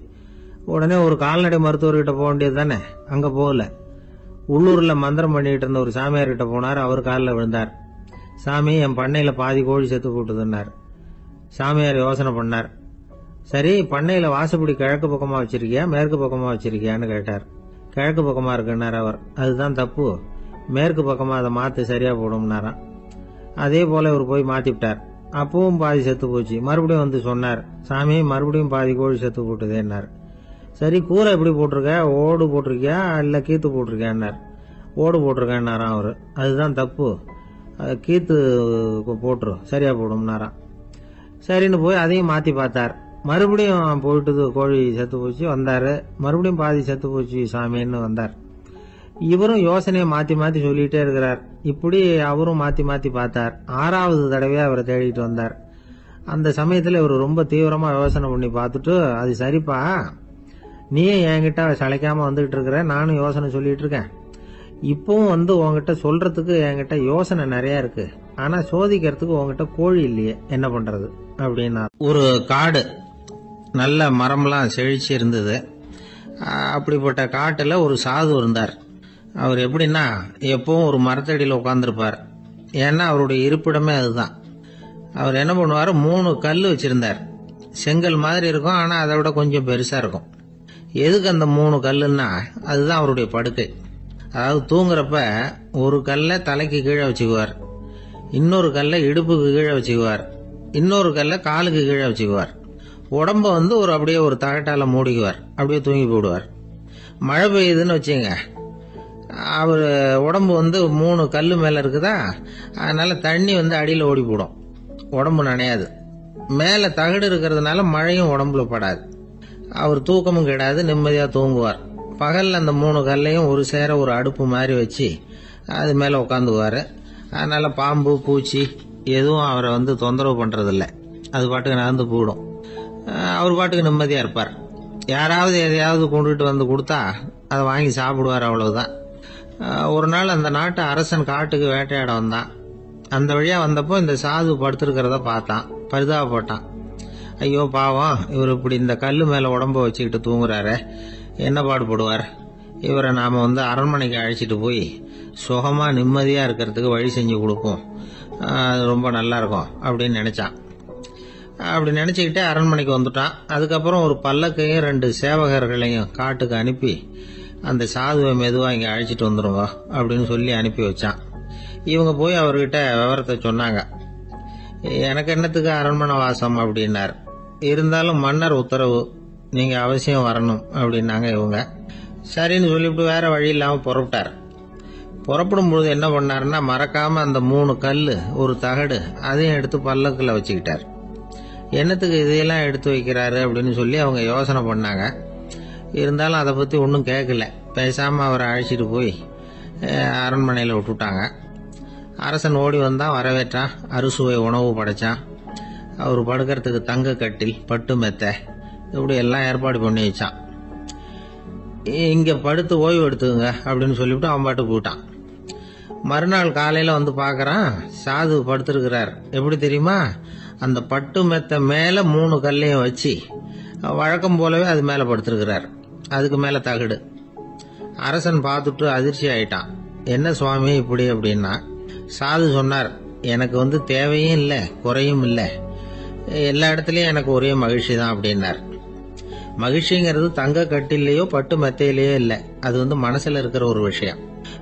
உடனே ஒரு கால்நடை மருத்துவர்கிட்ட போக வேண்டியது தானே, அங்கே போகல. உள்ளூரில் மந்திரம் பண்ணிட்டு இருந்த ஒரு சாமியார்கிட்ட போனார். அவர் காலில் விழுந்தார். சாமி, என் பண்ணையில் பாதி கோழி செத்து போட்டுதுன்னார். சாமியார் யோசனை பண்ணார். சரி, பண்ணையில் வாசப்படி கிழக்கு பக்கமாக வச்சிருக்கியா மேற்கு பக்கமாக வச்சிருக்கியான்னு கேட்டார். கிழக்கு பக்கமாக இருக்குன்னார் அவர். அதுதான் தப்பு, மேற்கு பக்கமாக அதை மாற்றி சரியாக போடும்னாராம். அதே போல் இவர் போய் மாற்றிவிட்டார். அப்பவும் பாதி செத்து போச்சு. மறுபடியும் சொன்னார், சாமி மறுபடியும் பாதி கோழி செத்து போட்டுதேன்னார். சரி, கூரை எப்படி போட்டிருக்க, ஓடு போட்டிருக்கியா இல்லை கீத்து போட்டிருக்கியான்னார். ஓடு போட்டிருக்கேன்னாராம் அவர். அதுதான் தப்பு, கீத்து போட்டுரு சரியா போடும்னாராம். சரின்னு போய் அதையும் மாற்றி பார்த்தார். மறுபடியும் போயிட்டு கோழி செத்து போச்சு. வந்தார், மறுபடியும் பாதி செத்து போச்சு சாமின்னு வந்தார். இவரும் யோசனையை மாற்றி மாற்றி சொல்லிகிட்டே இருக்கிறார். இப்படி அவரும் மாற்றி மாற்றி பார்த்தார். 6வது தடவையாக அவரை தேடிட்டு வந்தார். அந்த சமயத்தில் இவர் ரொம்ப தீவிரமாக யோசனை பண்ணி பார்த்துட்டு, அது சரிப்பா, நீயே என்கிட்ட சளைக்காமல் வந்துகிட்டு இருக்கிற, நானும் யோசனை சொல்லிட்டு இருக்கேன். இப்பவும் உங்ககிட்ட சொல்றதுக்கு என்கிட்ட யோசனை நிறைய இருக்கு, ஆனா சோதிக்கிறதுக்கு உங்ககிட்ட கோழி இல்லையே, என்ன பண்றது அப்படின்னா. ஒரு காடு, நல்ல மரம்லாம் செழிச்சு இருந்தது. அப்படிப்பட்ட காட்டுல ஒரு சாது இருந்தார். அவர் எப்படின்னா எப்பவும் ஒரு மரத்தடியில் உட்காந்துருப்பார். ஏன்னா அவருடைய இருப்பிடமே அதுதான். அவர் என்ன பண்ணுவார், 3 கல் வச்சிருந்தார். செங்கல் மாதிரி இருக்கும், ஆனா அதை விட கொஞ்சம் பெருசா இருக்கும். எதுக்கு அந்த 3 கல்லுன்னா, அதுதான் அவருடைய படுக்கை. அதாவது தூங்குறப்ப ஒரு கல்லை தலைக்கு கீழே வச்சுக்குவார், இன்னொரு கல்லை இடுப்புக்கு கீழே வச்சுக்குவார், இன்னொரு கல்லை காலுக்கு கீழே வச்சுக்குவார். உடம்ப ஒரு அப்படியே ஒரு தகட்டால மூடிக்குவார், அப்படியே தூங்கி போடுவார். மழை பெய்யுதுன்னு வச்சுங்க, அவர் உடம்பு 3 கல் மேல இருக்குதா, அதனால தண்ணி அடியில் ஓடி போடும், உடம்பு நனையாது. மேல தகடு இருக்கிறதுனால மழையும் உடம்புல படாது. அவர் தூக்கமும் கிடையாது, நிம்மதியா தூங்குவார். பகல்ல அந்த 3 கல்லையும் ஒரு சேர ஒரு அடுப்பு மாதிரி வச்சு அது மேல உட்காந்துக்குவாரு. அதனால பாம்பு பூச்சி எதுவும் அவரை தொந்தரவு பண்றதில்ல, அது பாட்டுக்கு நடந்து போயிடும். அவர் பாட்டுக்கு நிம்மதியா இருப்பார். யாராவது எதையாவது கொண்டுட்டு கொடுத்தா அதை வாங்கி சாப்பிடுவார், அவ்வளவுதான். ஒரு நாள் அந்த நாட்டு அரசன் காட்டுக்கு வேட்டையாட வந்தான். அந்த வழியா வந்தப்போ இந்த சாது படுத்திருக்கிறத பார்த்தான், பரிதாபப்பட்டான். ஐயோ பாவம், இவர் இப்படி இந்த கல்லு மேல உடம்ப வச்சுக்கிட்டு தூங்குறாரு, என்ன பாடுபடுவார், இவரை நாம அரண்மனைக்கு அழைச்சிட்டு போய் சுகமா நிம்மதியா இருக்கிறதுக்கு வழி செஞ்சு கொடுப்போம், அது ரொம்ப நல்லா இருக்கும் அப்படின்னு நினைச்சான். அப்படி நினைச்சுக்கிட்டே அரண்மனைக்கு வந்துட்டான். அதுக்கப்புறம் ஒரு பல்லக்கையும் 2 சேவகர்களையும் காட்டுக்கு அனுப்பி அந்த சாதுவை மெதுவா இங்க அழைச்சிட்டு வந்துருங்க அப்படின்னு சொல்லி அனுப்பி வச்சான். இவங்க போய் அவர்கிட்ட விவரத்தை சொன்னாங்க. எனக்கு என்னத்துக்கு அரண்மனை வாசம் அப்படின்னார். இருந்தாலும் மன்னர் உத்தரவு, நீங்க அவசியம் வரணும் அப்படின்னாங்க இவங்க. சரின்னு சொல்லிவிட்டு வேற வழி இல்லாம புறப்பட்டார். புறப்படும் பொழுது என்ன பண்ணாருன்னா, மறக்காம அந்த 3 கல்லு, ஒரு தகடு அதையும் எடுத்து பல்லக்குல வச்சுக்கிட்டார். என்னத்துக்கு இதையெல்லாம் எடுத்து வைக்கிறாரு அப்படின்னு சொல்லி அவங்க யோசனை பண்ணாங்க. இருந்தாலும் அதை பத்தி ஒன்றும் கேட்கல. பேசாம அவரை அழைச்சிட்டு போய் அரண்மனையில் விட்டுட்டாங்க. அரசன் ஓடி வந்தான், வரவேற்றான், அறுசுவை உணவு படைச்சான். அவர் படுக்கிறதுக்கு தங்க கட்டில், பட்டு மெத்தை, இப்படி எல்லாம் ஏற்பாடு பண்ணி வச்சான். இங்க படுத்து ஓய்வு எடுத்துங்க அப்படின்னு சொல்லிவிட்டு அவன் பாட்டு போயிட்டான். மறுநாள் காலையில பாக்குறான், சாது படுத்திருக்கிறார். எப்படி தெரியுமா, அந்த பட்டு மெத்த மேல 3 கல்லையும் வச்சு வழக்கம் போலவே அது மேல படுத்திருக்கிறார். அதுக்கு மேல தகடு. அரசன் பார்த்துட்டு அதிர்ச்சி ஆயிட்டான். என்ன சுவாமி இப்படி அப்படின்னா, சாது சொன்னார், எனக்கு தேவையும் இல்லை குறையும் இல்லை, எல்லா இடத்துலயும் எனக்கு ஒரே மகிழ்ச்சி தான் அப்படின்னார். மகிழ்ச்சிங்கிறது தங்க கட்டிலேயோ பட்டு மெத்தையிலேயோ இல்லை, அது மனசுல இருக்கிற ஒரு விஷயம்.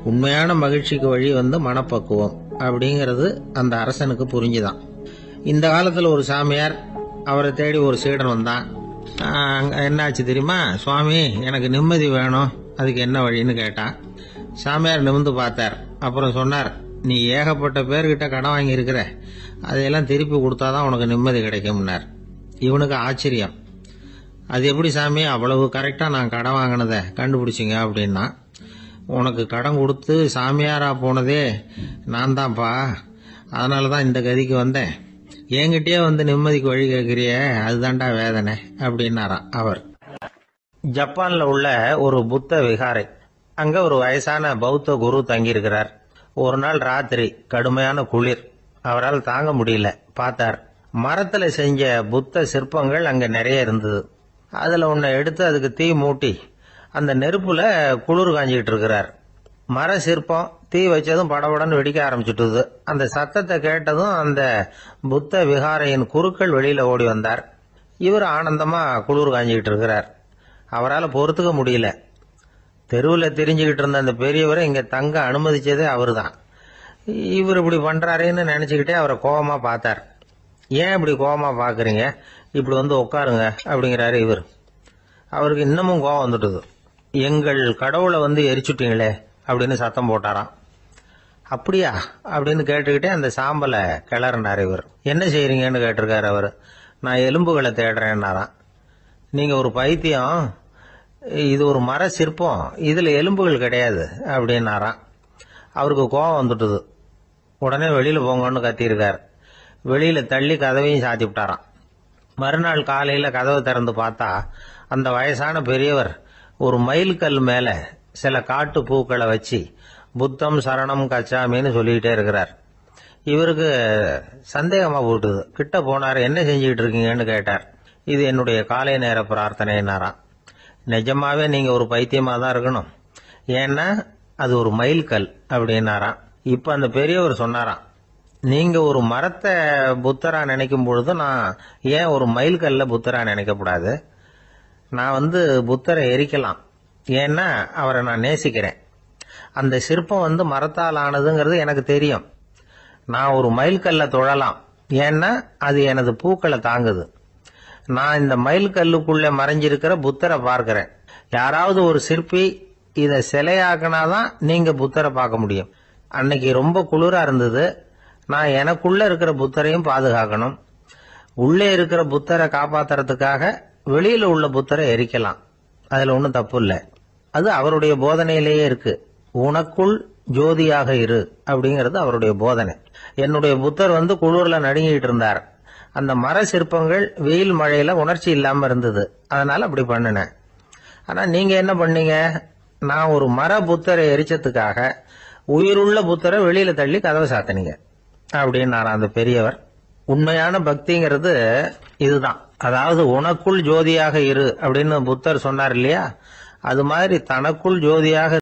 உண்மையான மகிழ்ச்சிக்கு வழி மனப்பக்குவம் அப்படிங்கிறது அந்த அரசனுக்கு புரிஞ்சுதான். இந்த காலத்துல ஒரு சாமியார், அவரை தேடி ஒரு சீடன் வந்தான். என்னாச்சு தெரியுமா, சுவாமி எனக்கு நிம்மதி வேணும், அதுக்கு என்ன வழின்னு கேட்டான். சாமியார் நிமிர்ந்து பார்த்தார். அப்புறம் சொன்னார், நீ ஏகப்பட்ட பேர்கிட்ட கடன் வாங்கி இருக்கிற, அதையெல்லாம் திருப்பி கொடுத்தாதான் உனக்கு நிம்மதி கிடைக்கும்னார். இவனுக்கு ஆச்சரியம். அது எப்படி சாமி, அவ்வளவு கரெக்டா நான் கடன் வாங்கினதை கண்டுபிடிச்சிங்க அப்படின்னா, உனக்கு கடன் கொடுத்து சாமியாரா போனதே நான் தான்ப்பா, அதனாலதான் இந்த கதிக்கு வந்தேன். என்கிட்டயே நிம்மதிக்கு வழி கேட்கிறிய, அதுதான்டா வேதனை அப்படின்னாராம் அவர். ஜப்பான்ல உள்ள ஒரு புத்த விகாரை, அங்க ஒரு வயசான பௌத்த குரு தங்கியிருக்கிறார். ஒரு நாள் ராத்திரி கடுமையான குளிர், அவரால் தாங்க முடியல. பார்த்தார், மரத்துல செஞ்ச புத்த சிற்பங்கள் அங்க நிறைய இருந்தது. அதுல ஒன்ன எடுத்து அதுக்கு தீ மூட்டி அந்த நெருப்புல குளிர் காஞ்சிக்கிட்டு இருக்கிறார். மர சிற்பம் தீ வச்சதும் படபடன்னு வெடிக்க ஆரம்பிச்சுட்டுது. அந்த சத்தத்தை கேட்டதும் அந்த புத்த விகாரையின் குருக்கள் வெளியில ஓடி வந்தார். இவர் ஆனந்தமா குளிர் காஞ்சிக்கிட்டு இருக்கிறார். அவரால் பொறுத்துக்க முடியல. தெருவில் தெரிஞ்சுக்கிட்டு இருந்த அந்த பெரியவரை இங்க தங்க அனுமதிச்சதே அவரு தான். இவர் இப்படி பண்றாருன்னு நினைச்சுக்கிட்டே அவரை கோபமா பார்த்தார். ஏன் இப்படி கோபமா பாக்குறீங்க, இப்படி உட்காருங்க அப்படிங்கிறாரு இவர். அவருக்கு இன்னமும் கோபம் வந்துட்டுது. எங்கள் கடவுளை எரிச்சுட்டீங்களே அப்படின்னு சத்தம் போட்டாராம். அப்படியா அப்படின்னு கேட்டுக்கிட்டே அந்த சாம்பலை கிளறினார் இவர். என்ன செய்யறீங்கன்னு கேட்டிருக்காரு அவர். நான் எலும்புகளை தேடுறேன்னாராம். நீங்க ஒரு பைத்தியம், இது ஒரு மர சிற்பம், இதுல எலும்புகள் கிடையாது அப்படின்னாராம். அவருக்கு கோபம் வந்துட்டுது. உடனே வெளியில போங்கன்னு கத்தியிருக்காரு. வெளியில தள்ளி கதவையும் சாத்தி விட்டாராம். மறுநாள் காலையில கதவை திறந்து பார்த்தா அந்த வயசான பெரியவர் ஒரு மயில்கல் மேல சில காட்டு பூக்களை வச்சு புத்தம் சரணம் கச்சாமின்னு சொல்லிக்கிட்டே இருக்கிறார். இவருக்கு சந்தேகமா போட்டுது. கிட்ட போனார். என்ன செஞ்சுக்கிட்டு இருக்கீங்கன்னு கேட்டார். இது என்னுடைய காலை நேர பிரார்த்தனைனாராம். நிஜமாவே நீங்க ஒரு பைத்தியமா தான் இருக்கணும், ஏன்னா அது ஒரு மயில்கல் அப்படின்னாராம். இப்ப அந்த பெரியவர் சொன்னாராம், நீங்க ஒரு மரத்தை புத்தரா நினைக்கும் பொழுது நான் ஏன் ஒரு மயில்கல்ல புத்தரா நினைக்கப்படாது? நான் புத்தரை எரிக்கலாம், ஏன்னா அவரை நான் நேசிக்கிறேன். அந்த சிற்பம் மரத்தால் ஆனதுங்கிறது எனக்கு தெரியும். நான் ஒரு மயில்கல்ல தொழலாம், ஏன்னா அது எனது பூக்களை தாங்குது. நான் இந்த மயில்கல்லுக்குள்ள மறைஞ்சிருக்கிற புத்தரை பார்க்கிறேன். யாராவது ஒரு சிற்பி இத சிலையாக்கினாதான் நீங்க புத்தரை பார்க்க முடியும். அன்னைக்கு ரொம்ப குளிரா இருந்தது. நான் எனக்குள்ள இருக்கிற புத்தரையும் பாதுகாக்கணும். உள்ளே இருக்கிற புத்தரை காப்பாத்துறதுக்காக வெளியில உள்ள புத்தரை எரிக்கலாம், அதுல ஒன்றும் தப்பு இல்லை. அது அவருடைய போதனையிலேயே இருக்கு. உனக்குள் ஜோதியாக இரு அப்படிங்கிறது அவருடைய போதனை. என்னுடைய புத்தர் குளிர்ல நடுங்கிட்டு இருந்தார். அந்த மர சிற்பங்கள் வெயில் மழையில உணர்ச்சி இல்லாம இருந்தது, அதனால அப்படி பண்ணினேன். ஆனா நீங்க என்ன பண்ணீங்க? நான் ஒரு மர புத்தரை எரிச்சதுக்காக உயிருள்ள புத்தரை வெளியில தள்ளி கதவை சாத்தினீங்க அப்படின்னாராம் அந்த பெரியவர். உண்மையான பக்திங்கிறது இதுதான். அதாவது உனக்குள் ஜோதியாக இரு அப்படின்னு புத்தர் சொன்னார் இல்லையா, அது மாதிரி தனக்குள் ஜோதியாக